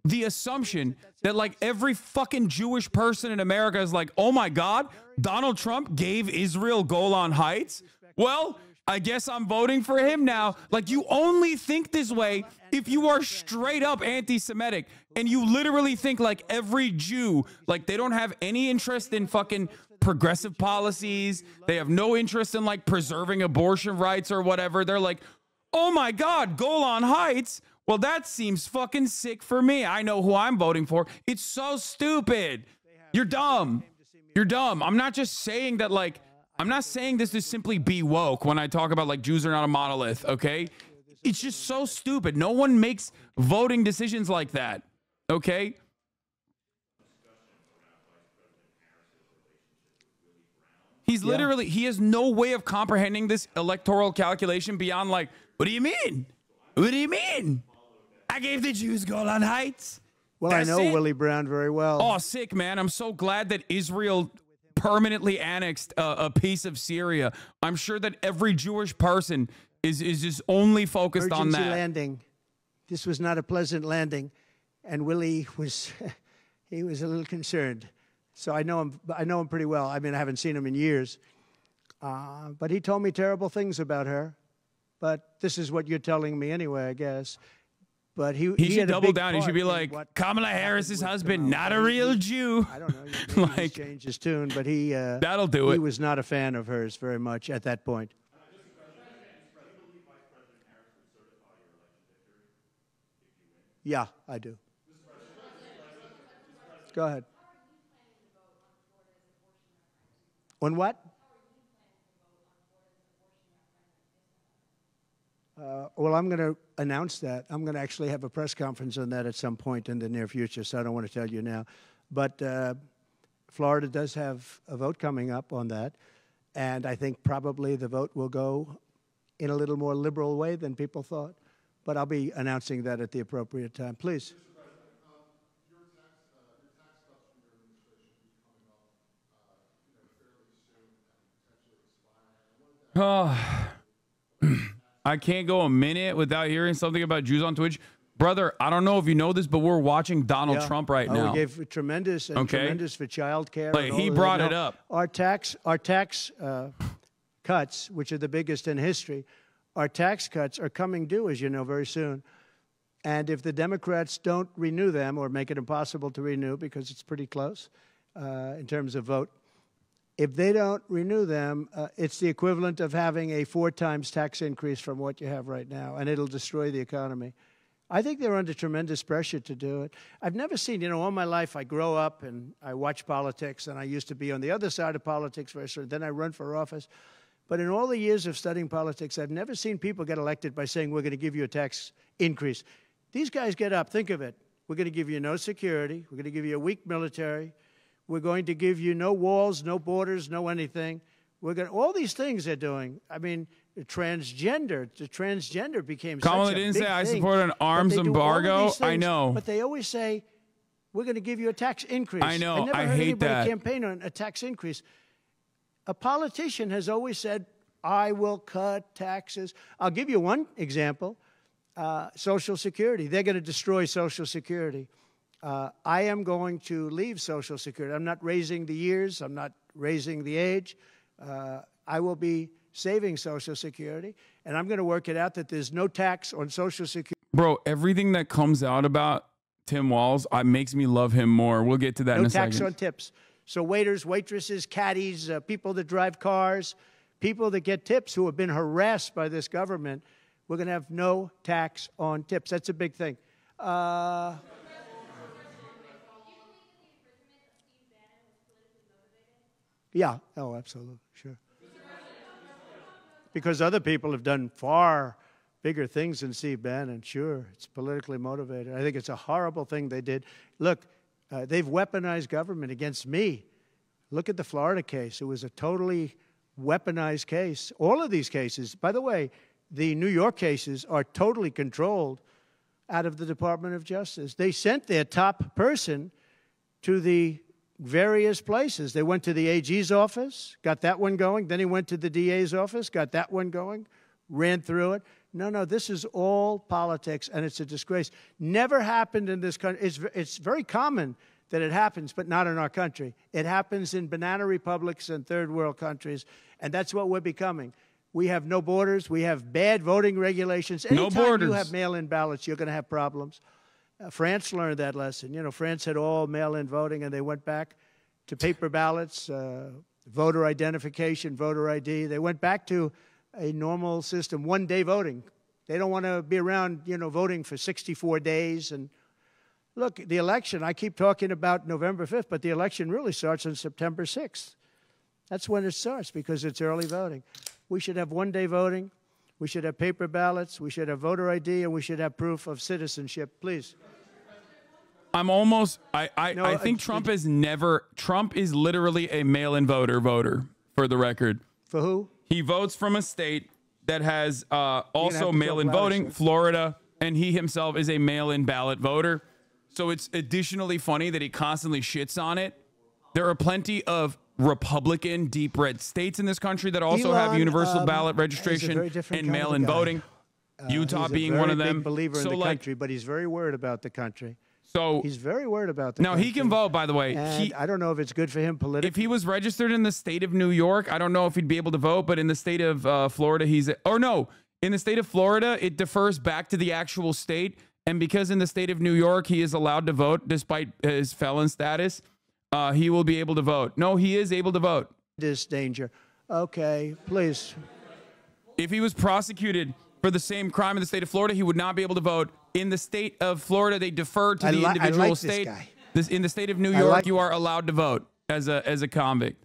Speaker 1: the assumption that every fucking Jewish person in America is like, oh my God, Donald Trump gave Israel Golan Heights? Well, I guess I'm voting for him now. You only think this way if you are straight up anti-Semitic and you literally think every Jew, they don't have any interest in fucking progressive policies. They have no interest in preserving abortion rights or whatever. They're like, oh my God, Golan Heights? Well, that seems fucking sick for me. I know who I'm voting for. It's so stupid. You're dumb. You're dumb. I'm not just saying that I'm not saying this to simply be woke when I talk about Jews are not a monolith, okay? It's just so stupid. No one makes voting decisions like that, okay? He's literally, he has no way of comprehending this electoral calculation beyond what do you mean? What do you mean? I gave the Jews Golan Heights.
Speaker 2: Well, I know Willie Brown very well.
Speaker 1: Oh, sick, man. I'm so glad that Israel permanently annexed a piece of Syria. I'm sure that every Jewish person is just only focused on that.
Speaker 2: Emergency landing. This was not a pleasant landing, and Willie was he was a little concerned. So I know him pretty well. I mean, I haven't seen him in years, but he told me terrible things about her. But this is what you're telling me anyway, I guess. But he
Speaker 1: should double down. He should be like, Kamala Harris's husband, not a real Jew.
Speaker 2: I don't know. Maybe he's changed his tune, but
Speaker 1: that'll do it.
Speaker 2: He was not a fan of hers very much at that point. Yeah, I do. Go ahead. On what? Well, I'm going to announce that. I'm going to actually have a press conference on that at some point in the near future, so I don't want to tell you now. But Florida does have a vote coming up on that, and I think probably the vote will go in a little more liberal way than people thought. But I'll be announcing that at the appropriate time. Please.
Speaker 3: Your tax cuts from your administration will be coming up fairly soon and potentially expiring.
Speaker 1: I can't go a minute without hearing something about Jews on Twitch. Brother, I don't know if you know this, but we're watching Donald Trump right now.
Speaker 2: We gave tremendous for child care.
Speaker 1: He brought it up.
Speaker 2: Our tax cuts, which are the biggest in history, our tax cuts are coming due, as you know, very soon. And if the Democrats don't renew them or make it impossible to renew because it's pretty close in terms of vote, if they don't renew them, it's the equivalent of having a 4 times tax increase from what you have right now, and it'll destroy the economy. I think they're under tremendous pressure to do it. I've never seen, all my life I grow up and I watch politics, and I used to be on the other side of politics first, then I run for office. But in all the years of studying politics, I've never seen people get elected by saying, we're going to give you a tax increase. These guys get up. Think of it. We're going to give you no security. We're going to give you a weak military. We're going to give you no walls, no borders, no anything. All these things they're doing. I mean, the transgender became
Speaker 1: Kamala
Speaker 2: such a
Speaker 1: didn't
Speaker 2: big
Speaker 1: say I
Speaker 2: thing,
Speaker 1: support an arms embargo. I know.
Speaker 2: But they always say, we're going to give you a tax increase.
Speaker 1: I know.
Speaker 2: I never heard
Speaker 1: hate
Speaker 2: anybody
Speaker 1: that.
Speaker 2: campaign on a tax increase. A politician has always said, I will cut taxes. I'll give you one example. Social Security. They're going to destroy Social Security. I am going to leave Social Security. I'm not raising the years. I'm not raising the age. I will be saving Social Security, and I'm going to work it out that there's no tax on Social Security.
Speaker 1: Bro, everything that comes out about Tim Walz makes me love him more. We'll get to that in a second.
Speaker 2: No tax on tips. So waiters, waitresses, caddies, people that drive cars, people that get tips who have been harassed by this government, we're going to have no tax on tips. That's a big thing. Yeah. Oh, absolutely. Sure. Because other people have done far bigger things than Steve Bannon. Sure, it's politically motivated. I think it's a horrible thing they did. Look, they've weaponized government against me. Look at the Florida case. It was a totally weaponized case. All of these cases, by the way, the New York cases are totally controlled out of the Department of Justice. They sent their top person to the various places. They went to the AG's office, got that one going. Then he went to the DA's office, got that one going, ran through it. No, this is all politics, and it's a disgrace. Never happened in this country. It's very common that it happens, but not in our country. It happens in banana republics and third world countries, and that's what we're becoming. We have no borders. We have bad voting regulations. Anytime
Speaker 1: no borders.
Speaker 2: You have mail-in ballots, you're going to have problems. France learned that lesson. You know, France had all mail-in voting, and they went back to paper ballots, voter identification, voter ID. They went back to a normal system, one-day voting. They don't want to be around, you know, voting for 64 days. And look, the election, I keep talking about November 5th, but the election really starts on September 6th. That's when it starts because it's early voting. We should have one-day voting. We should have paper ballots. We should have voter ID, and we should have proof of citizenship. Please.
Speaker 1: I think Trump is literally a mail-in voter, for the record.
Speaker 2: For who?
Speaker 1: He votes from a state that has also mail-in voting, Florida, and he himself is a mail-in ballot voter. So it's additionally funny that he constantly shits on it. There are plenty of Republican deep red states in this country that also have universal ballot registration and mail-in voting. Utah being one of them.
Speaker 2: He's a very big believer in the country, but he's very worried about the country.
Speaker 1: So
Speaker 2: he's very worried about the country.
Speaker 1: Now, he can vote, by the way.
Speaker 2: I don't know if it's good for him politically.
Speaker 1: If he was registered in the state of New York, I don't know if he'd be able to vote, but in the state of Florida, in the state of Florida, it defers back to the actual state. And because in the state of New York, he is allowed to vote despite his felon status, he will be able to vote. No, he is able to vote.
Speaker 2: This danger. Okay, please.
Speaker 1: If he was prosecuted for the same crime in the state of Florida, he would not be able to vote. In the state of Florida, they defer to the individual state. In the state of New York, you are allowed to vote as a convict.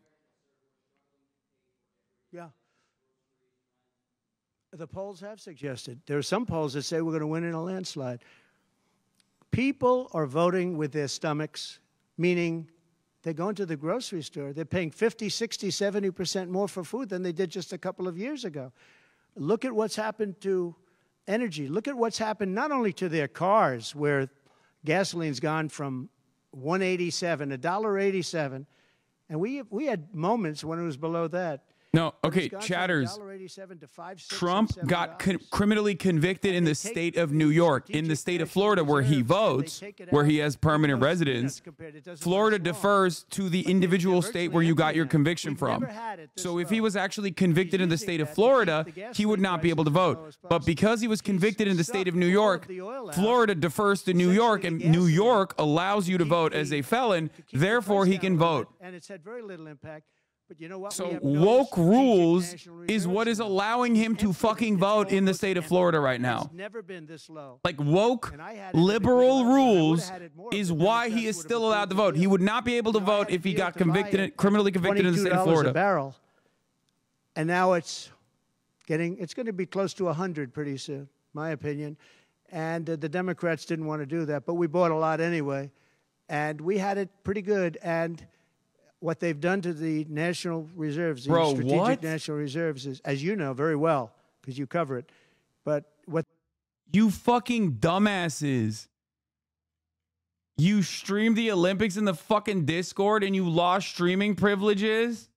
Speaker 2: Yeah. The polls have suggested. There are some polls that say we're going to win in a landslide. People are voting with their stomachs, meaning they're going to the grocery store. They're paying 50, 60, 70% more for food than they did just a couple of years ago. Look at what's happened to energy. Look at what's happened not only to their cars, where gasoline's gone from $1.87, $1.87, and we had moments when it was below that.
Speaker 1: No, okay, chatters. Trump got criminally convicted in the state of New York. In the state of Florida, where he votes, where he has permanent residence, Florida defers to the individual state where you got your conviction from. So if he was actually convicted in the state of Florida, he would not be able to vote. But because he was convicted in the state of New York, Florida defers to New York, and New York allows you to vote as a felon. Therefore, he can vote.
Speaker 2: And it's had very little impact. But you know what?
Speaker 1: So woke rules is what is allowing him to fucking vote in the state of Florida right now.
Speaker 2: It's never been this low.
Speaker 1: Like woke liberal rules is why he is still allowed to vote. He would not be able to vote if he got criminally convicted in the state of Florida.
Speaker 2: $22 a barrel. And now it's going to be close to 100 pretty soon, my opinion. And the Democrats didn't want to do that, but we bought a lot anyway. And we had it pretty good. And what they've done to the national reserves, the strategic national reserves, is, as you know very well, because you cover it, but what...
Speaker 1: You fucking dumbasses. You streamed the Olympics in the fucking Discord and you lost streaming privileges?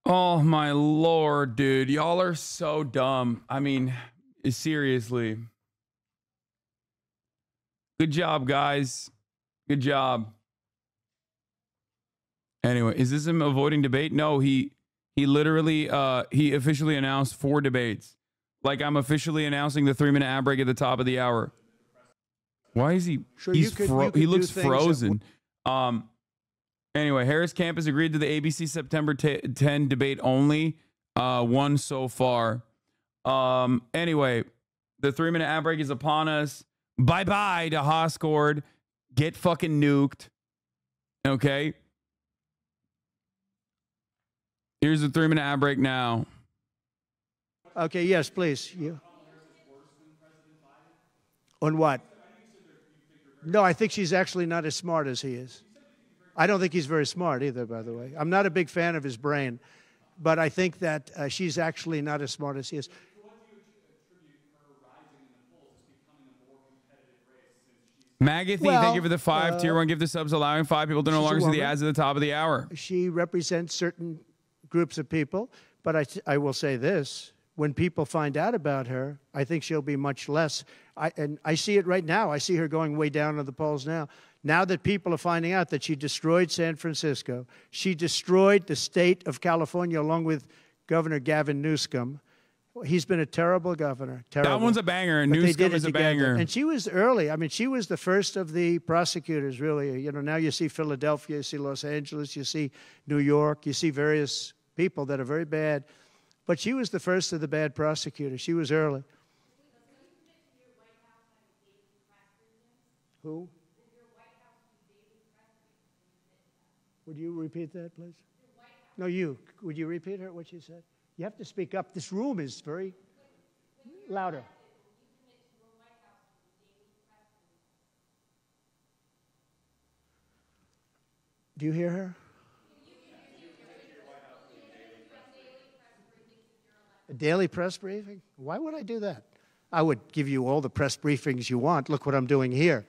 Speaker 1: Oh, my Lord, dude. Y'all are so dumb. I mean... Seriously. Good job, guys. Good job. Anyway, is this him avoiding debate? No, he literally he officially announced 4 debates. Like I'm officially announcing the 3-minute ad break at the top of the hour. Why is he?
Speaker 2: Sure,
Speaker 1: he looks frozen. Anyway, Harris camp has agreed to the ABC September 10 debate only. One so far. Anyway, the 3-minute ad break is upon us. Bye-bye to Hoscord. Get fucking nuked. Okay? Here's the 3-minute ad break now.
Speaker 2: Okay, yes, please. You. On what? No, I think she's actually not as smart as he is. I don't think he's very smart either, by the way. I'm not a big fan of his brain, but I think that she's actually not as smart as he is.
Speaker 1: Magathy, thank you for the 5 tier 1 gift the subs, allowing 5 people to no longer see the ads at the top of the hour.
Speaker 2: She represents certain groups of people, but I will say this. When people find out about her, I think she'll be much less. And I see it right now. I see her going way down in the polls now. Now that people are finding out that she destroyed San Francisco, she destroyed the state of California along with Governor Gavin Newsom. He's been a terrible governor. Terrible.
Speaker 1: That one's a banger, and Newsom is a banger.
Speaker 2: And she was early. I mean, she was the first of the prosecutors, really. You know, now you see Philadelphia, you see Los Angeles, you see New York, you see various people that are very bad. But she was the first of the bad prosecutors. She was early. Who? Would you repeat that, please? No, you. Would you repeat her, what she said? You have to speak up. This room is very louder. Do you hear her? A daily press briefing? Why would I do that? I would give you all the press briefings you want. Look what I'm doing here.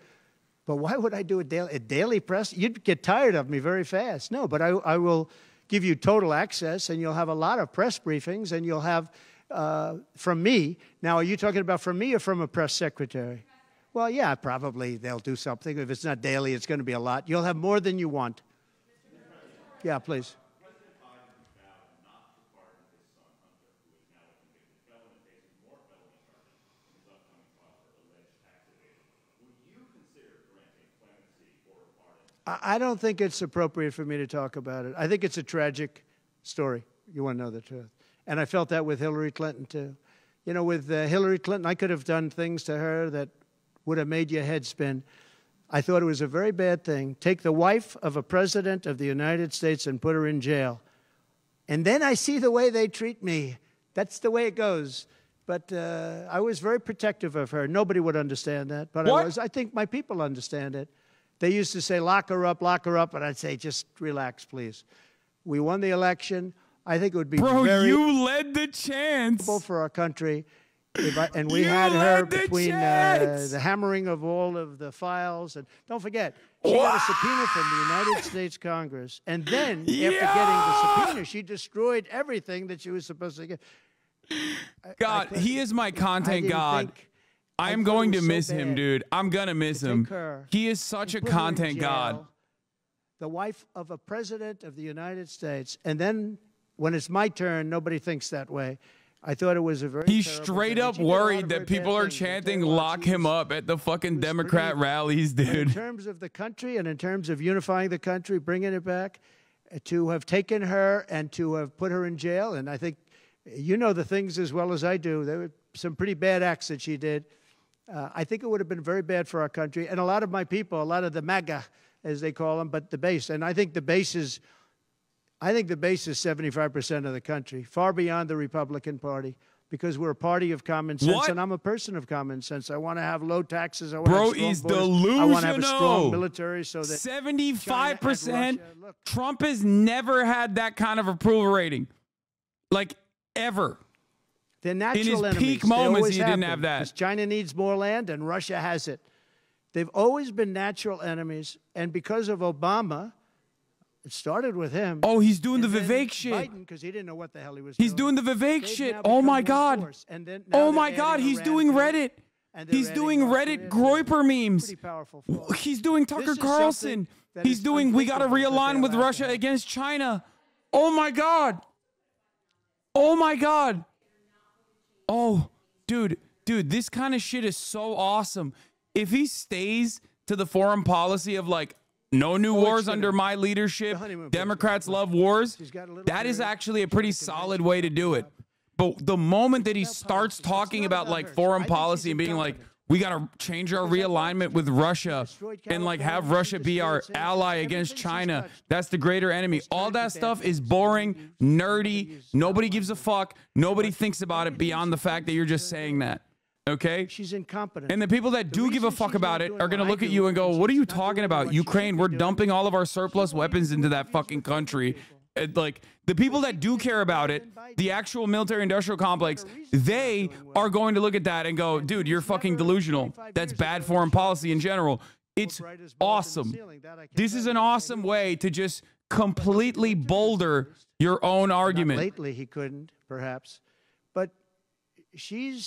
Speaker 2: But why would I do a daily press? You'd get tired of me very fast. No, but I will give you total access, and you'll have a lot of press briefings, and you'll have from me. Now, are you talking about from me or from a press secretary? Well, yeah, probably they'll do something. If it's not daily, it's going to be a lot. You'll have more than you want. Yeah, please. I don't think it's appropriate for me to talk about it. I think it's a tragic story. You want to know the truth. And I felt that with Hillary Clinton, too. You know, with Hillary Clinton, I could have done things to her that would have made your head spin. I thought it was a very bad thing. Take the wife of a president of the United States and put her in jail. And then I see the way they treat me. That's the way it goes. But I was very protective of her. Nobody would understand that. But I think my people understand it. They used to say, lock her up, and I'd say, just relax, please. We won the election. I think it would be very
Speaker 1: you led the chance
Speaker 2: for our country. And we had her between the hammering of all of the files. And don't forget, she got a subpoena from the United States Congress. And then, after getting the subpoena, she destroyed everything that she was supposed to get.
Speaker 1: God, he is my content god. I am going to miss him, dude. I'm going to miss him. He is such a content god.
Speaker 2: The wife of a president of the United States. And then when it's my turn, nobody thinks that way. I thought it was a very
Speaker 1: He's straight up worried that people are chanting lock him up at the fucking Democrat rallies, dude.
Speaker 2: In terms of the country and in terms of unifying the country, bringing it back, to have taken her and to have put her in jail, and I think you know the things as well as I do. There were some pretty bad acts that she did. I think it would have been very bad for our country. And a lot of my people, a lot of the MAGA, as they call them, but the base. And I think the base is 75% of the country, far beyond the Republican Party, because we're a party of common sense. And I'm a person of common sense. I want to have low taxes. I want to have strong
Speaker 1: he's
Speaker 2: borders.
Speaker 1: delusional.
Speaker 2: I want to have a strong military so that
Speaker 1: 75%. Trump has never had that kind of approval rating. Like, ever.
Speaker 2: They're natural
Speaker 1: in his
Speaker 2: enemies.
Speaker 1: peak moments, he didn't have that.
Speaker 2: Because China needs more land and Russia has it. They've always been natural enemies. And because of Obama, it started with him.
Speaker 1: Oh, he's doing the Vivek shit.
Speaker 2: Biden, because he didn't know what the hell he was doing.
Speaker 1: He's doing the Vivek shit. Oh, my God. Oh, my God. He's doing Reddit. He's doing Reddit Groiper memes.
Speaker 2: Pretty powerful.
Speaker 1: He's doing Tucker Carlson. He's doing we got to realign with Russia against China. Oh, my God. Oh, my God. Oh, dude, this kind of shit is so awesome. If he stays to the foreign policy of like no new wars under my leadership. Democrats love wars. That is actually a pretty solid way to do it. But the moment that he starts talking about like foreign policy and being like, we got to change our realignment with Russia and like have Russia be our ally against China. That's the greater enemy. All that stuff is boring, nerdy. Nobody gives a fuck. Nobody thinks about it beyond the fact that you're just saying that. Okay?
Speaker 2: She's incompetent.
Speaker 1: And the people that do give a fuck about it are going to look at you and go, what are you talking about? Ukraine, we're dumping all of our surplus weapons into that fucking country. Like, the people that do care about it, the actual military-industrial complex, they are going to look at that and go, dude, you're fucking delusional. That's bad foreign policy in general. It's awesome. This is an awesome way to just completely boulder your own argument.
Speaker 2: Lately, he couldn't, perhaps. But she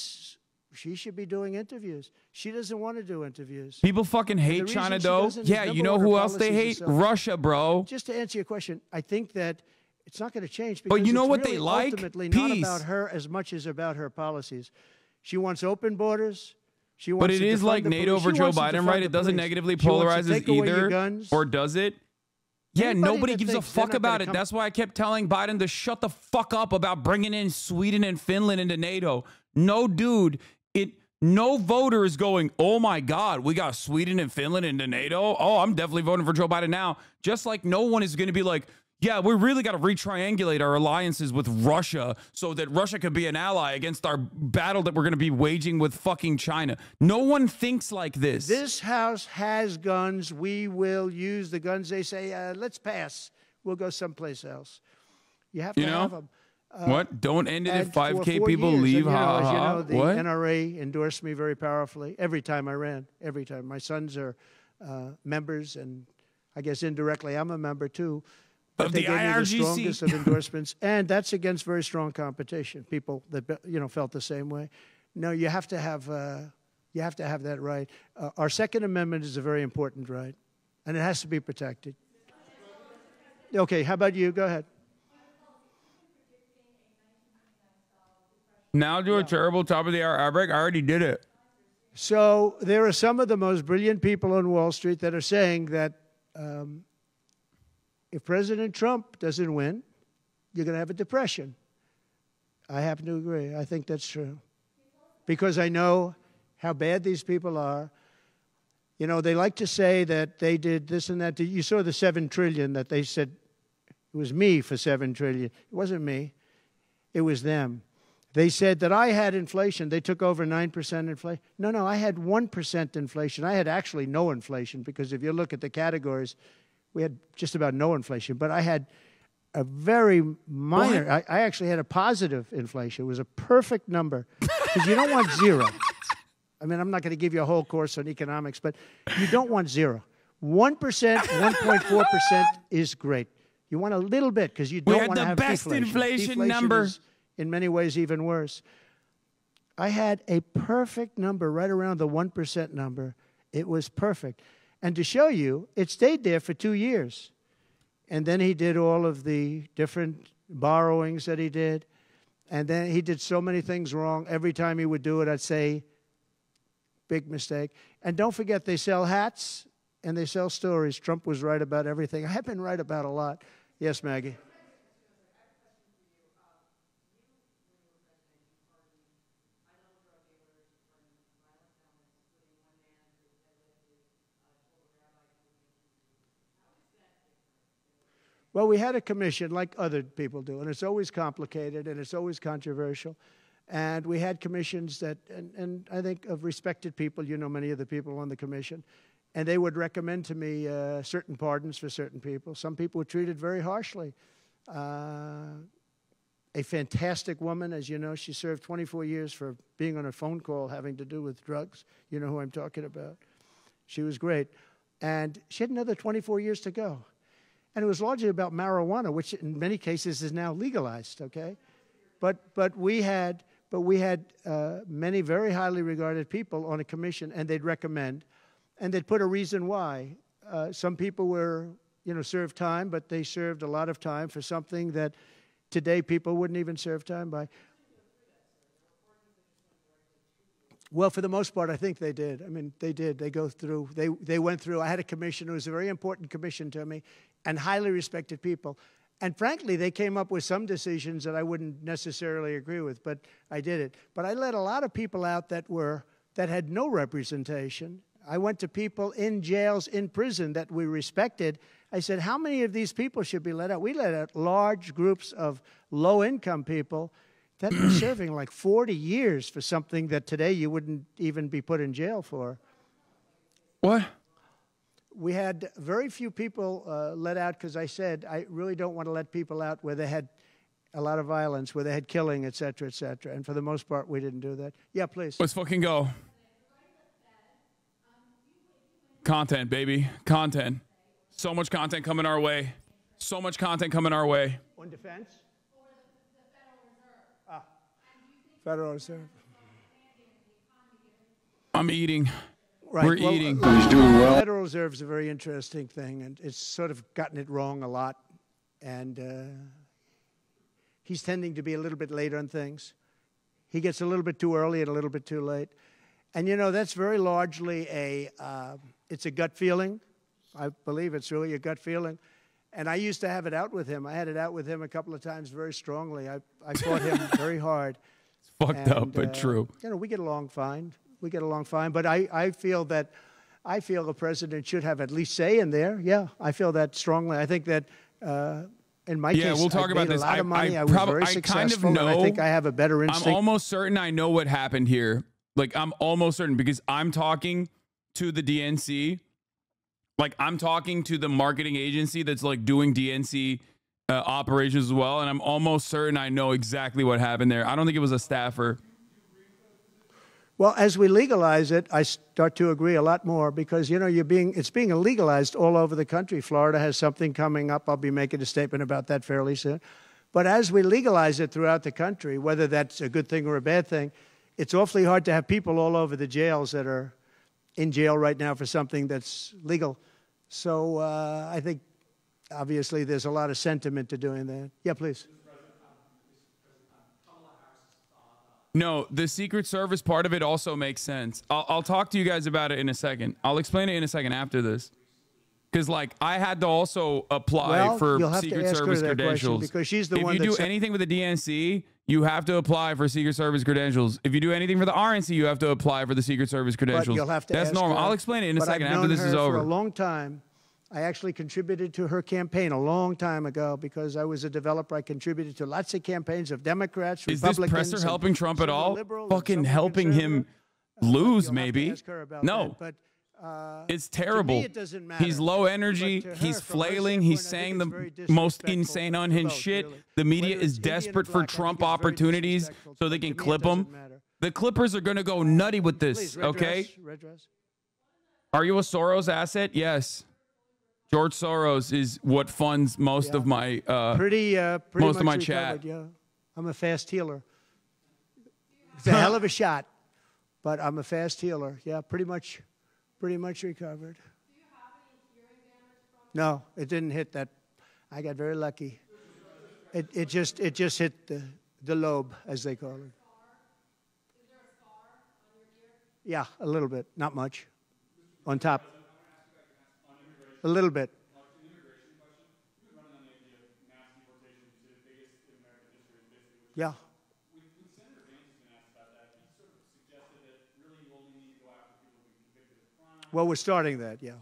Speaker 2: should be doing interviews. She doesn't want to do interviews.
Speaker 1: People fucking hate China, though. Yeah, you know who else they hate? Russia, bro.
Speaker 2: Just to answer your question, I think that it's not going to change.
Speaker 1: But you know what
Speaker 2: really
Speaker 1: they like?
Speaker 2: Ultimately,
Speaker 1: Peace.
Speaker 2: not about her as much as about her policies. She wants open borders. She wants
Speaker 1: but it is like NATO over Joe Biden, right? It doesn't negatively polarize us either. Or does it? Yeah, nobody gives a fuck about it. That's why I kept telling Biden to shut the fuck up about bringing in Sweden and Finland into NATO. No, dude. No voter is going, oh my God, we got Sweden and Finland into NATO. Oh, I'm definitely voting for Joe Biden now. Just like no one is going to be like, yeah, we really got to retriangulate our alliances with Russia so that Russia could be an ally against our battle that we're going to be waging with fucking China. No one thinks like this.
Speaker 2: This House has guns. We will use the guns. They say, let's pass. We'll go someplace else. You have to have them.
Speaker 1: What? Don't end it if 5K people leave.
Speaker 2: As you know, the NRA endorsed me very powerfully every time I ran. Every time. My sons are members, and I guess indirectly I'm a member too. But
Speaker 1: of
Speaker 2: they
Speaker 1: the
Speaker 2: gave me
Speaker 1: IRGC.
Speaker 2: the strongest of endorsements, and that's against very strong competition. People that felt the same way. No, you have to have that right. Our Second Amendment is a very important right, and it has to be protected. Okay, how about you? Go ahead.
Speaker 1: Now do a terrible top of the hour outbreak. I already did it.
Speaker 2: So there are some of the most brilliant people on Wall Street that are saying that if President Trump doesn't win, you're going to have a depression. I happen to agree. I think that's true. Because I know how bad these people are. You know, they like to say that they did this and that. You saw the $7 trillion that they said it was me for $7 trillion. It wasn't me. It was them. They said that I had inflation. They took over 9% inflation. No, I had 1% inflation. I had actually no inflation because if you look at the categories, we had just about no inflation. But I had a very minor, I actually had a positive inflation. It was a perfect number because you don't want zero. I mean, I'm not going to give you a whole course on economics, but you don't want zero. 1%, 1.4% is great. You want a little bit because you don't want to have deflation.
Speaker 1: We had the best inflation number.
Speaker 2: Is, in many ways, even worse. I had a perfect number right around the 1% number. It was perfect. And to show you, it stayed there for 2 years. And then he did all of the different borrowings that he did. And then he did so many things wrong. Every time he would do it, I'd say, big mistake. And don't forget, they sell hats and they sell stories. Trump was right about everything. I have been right about a lot. Yes, Maggie. Well, we had a commission like other people do, and it's always complicated and it's always controversial. And we had commissions that, and I think of respected people, you know many of the people on the commission, and they would recommend to me certain pardons for certain people. Some people were treated very harshly. A fantastic woman, as you know, she served 24 years for being on a phone call having to do with drugs. You know who I'm talking about. She was great. And she had another 24 years to go. And it was largely about marijuana, which in many cases is now legalized, okay? But we had many very highly regarded people on a commission, and they'd recommend, and they'd put a reason why. Some people were, served time, but they served a lot of time for something that today people wouldn't even serve time by. Well, for the most part, I think they did. I mean, they did. They go through. They went through. I had a commission. It was a very important commission to me, and highly respected people. And frankly, they came up with some decisions that I wouldn't necessarily agree with, but I did it. But I let a lot of people out that had no representation. I went to people in jails, in prison that we respected. I said, how many of these people should be let out? We let out large groups of low-income people that were serving like 40 years for something that today you wouldn't even be put in jail for.
Speaker 1: What?
Speaker 2: We had very few people let out because I said, I really don't want to let people out where they had a lot of violence, where they had killing, et cetera, et cetera. And for the most part, we didn't do that. Yeah, please.
Speaker 1: Let's fucking go. Content, baby. Content. So much content coming our way. So much content coming our way.
Speaker 2: On defense? Federal Reserve.
Speaker 1: I'm eating.
Speaker 2: Right.
Speaker 1: We're eating.
Speaker 2: He's doing well. The Federal Reserve is a very interesting thing, and it's sort of gotten it wrong a lot. And he's tending to be a little bit late on things. He gets a little bit too early and a little bit too late. And, you know, that's very largely it's a gut feeling. I believe it's really a gut feeling. And I used to have it out with him. I had it out with him a couple of times very strongly. I fought him very hard.
Speaker 1: Fucked up, but true.
Speaker 2: You know, we get along fine. We get along fine. But I feel the president should have at least say in there. Yeah, I feel that strongly. I think that in my case,
Speaker 1: we'll talk
Speaker 2: I
Speaker 1: about
Speaker 2: made
Speaker 1: this.
Speaker 2: a lot of money. I was very successful.
Speaker 1: Kind of know,
Speaker 2: and I think I have a better instinct.
Speaker 1: I'm almost certain I know what happened here. Like, I'm almost certain because I'm talking to the DNC. Like, I'm talking to the marketing agency that's like doing DNC operations as well, and I'm almost certain I know exactly what happened there. I don't think it was a staffer.
Speaker 2: Well, as we legalize it, I start to agree a lot more because, you know, it's being legalized all over the country. Florida has something coming up. I'll be making a statement about that fairly soon. But as we legalize it throughout the country, whether that's a good thing or a bad thing, it's awfully hard to have people all over the jails that are in jail right now for something that's legal. So I think, obviously, there's a lot of sentiment to doing that. Yeah, please.
Speaker 1: No, the Secret Service part of it also makes sense. I'll talk to you guys about it in a second. I'll explain it in a second after this. Because, like, I had to also apply for Secret Service credentials.
Speaker 2: Because she's the
Speaker 1: one
Speaker 2: that
Speaker 1: if you do anything with the DNC, you have to apply for Secret Service credentials. If you do anything for the RNC, you have to apply for the Secret Service credentials.
Speaker 2: But you'll have to
Speaker 1: That's normal. I'll explain it in a second after this is over.
Speaker 2: For a long time. I actually contributed to her campaign a long time ago because I was a developer. I contributed to lots of campaigns of Democrats, Republicans.
Speaker 1: Is this presser helping Trump at all? Fucking helping him lose, maybe. No.
Speaker 2: But,
Speaker 1: it's terrible.
Speaker 2: To me, it doesn't matter.
Speaker 1: He's low energy. He's flailing. He's saying the most insane, unhinged shit. The media is desperate for Trump opportunities so they can clip him. The Clippers are going to go nutty with this, okay? Are you a Soros asset? Yes. George Soros is what funds most of my most of my chat.
Speaker 2: Yeah. I'm a fast healer. It's a hell of a shot, but I'm a fast healer. Yeah, pretty much recovered. Do you have any hearing damage from? No, it didn't hit that. I got very lucky. It just hit the lobe, as they call it. Is there a scar on your ear? Yeah, a little bit, not much. On top. A little bit. Yeah. Well, we're starting that, yeah.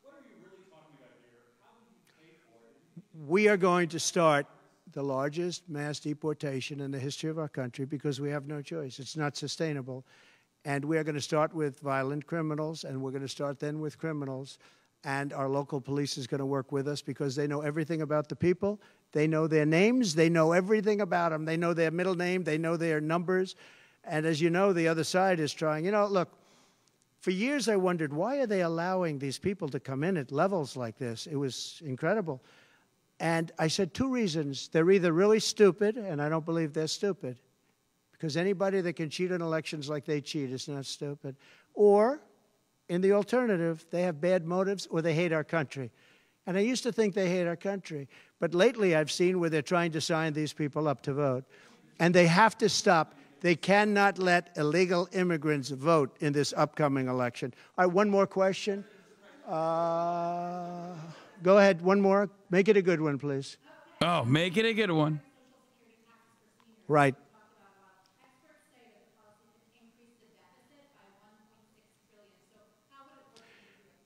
Speaker 2: What are you really talking about here? How do you pay for it? We are going to start the largest mass deportation in the history of our country because we have no choice. It's not sustainable. And we are going to start with violent criminals, and we're going to start then with criminals. And our local police is going to work with us because they know everything about the people. They know their names. They know everything about them. They know their middle name. They know their numbers. And as you know, the other side is trying. You know, look, for years I wondered, why are they allowing these people to come in at levels like this? It was incredible. And I said two reasons. They're either really stupid, and I don't believe they're stupid, because anybody that can cheat on elections like they cheat is not stupid. Or, in the alternative, they have bad motives or they hate our country. And I used to think they hate our country. But lately I've seen where they're trying to sign these people up to vote. And they have to stop. They cannot let illegal immigrants vote in this upcoming election. All right, one more question. Go ahead, one more. Make it a good one, please.
Speaker 1: Oh, make it a good one.
Speaker 2: Right.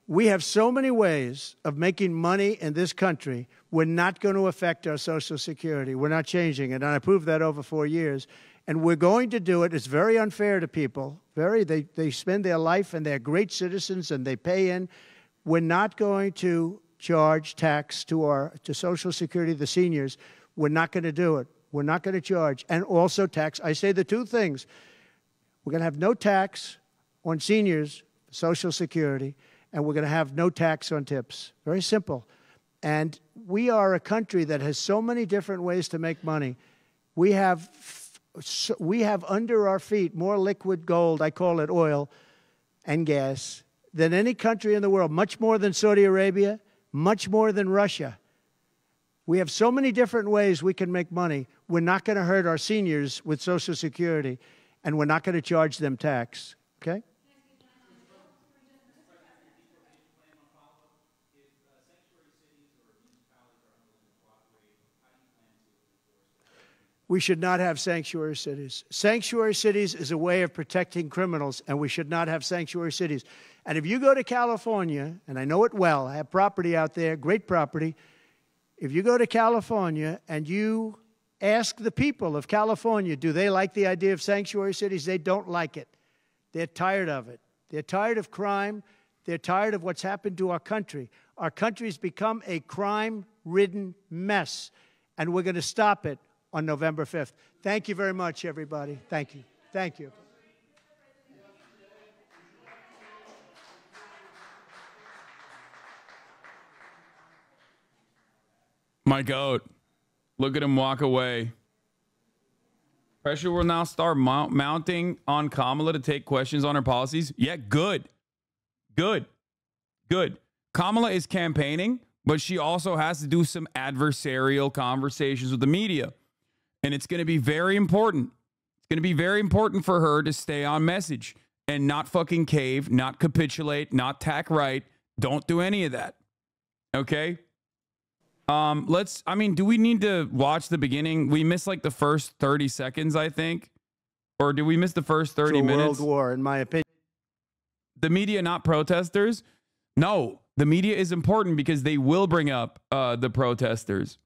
Speaker 2: We have so many ways of making money in this country. We're not going to affect our Social Security. We're not changing it. And I proved that over 4 years. And we're going to do it. It's very unfair to people. They spend their life and they're great citizens and they pay in. We're not going to charge tax to Social Security, the seniors. We're not going to do it. We're not going to charge. And also tax. I say the two things. We're going to have no tax on seniors, Social Security, and we're going to have no tax on tips. Very simple. And we are a country that has so many different ways to make money. We have under our feet more liquid gold, I call it oil and gas, than any country in the world, much more than Saudi Arabia, much more than Russia. We have so many different ways we can make money. We're not going to hurt our seniors with Social Security, and we're not going to charge them tax. Okay? We should not have sanctuary cities. Sanctuary cities is a way of protecting criminals, and we should not have sanctuary cities. And if you go to California, and I know it well, I have property out there, great property. If you go to California and you ask the people of California, do they like the idea of sanctuary cities? They don't like it. They're tired of it. They're tired of crime. They're tired of what's happened to our country. Our country's become a crime-ridden mess, and we're going to stop it on November 5th. Thank you very much, everybody. Thank you. Thank you.
Speaker 1: My goat. Look at him walk away. Pressure will now start mounting on Kamala to take questions on her policies. Yeah, good. Good. Good. Kamala is campaigning, but she also has to do some adversarial conversations with the media. And it's going to be very important. It's going to be very important for her to stay on message and not fucking cave, not capitulate, not tack right. Don't do any of that. Okay? Do we need to watch the beginning? We missed like the first 30 seconds, I think. Or did we miss the first 30 minutes?
Speaker 2: World War, in my opinion.
Speaker 1: The media, not protesters? No, the media is important because they will bring up the protesters.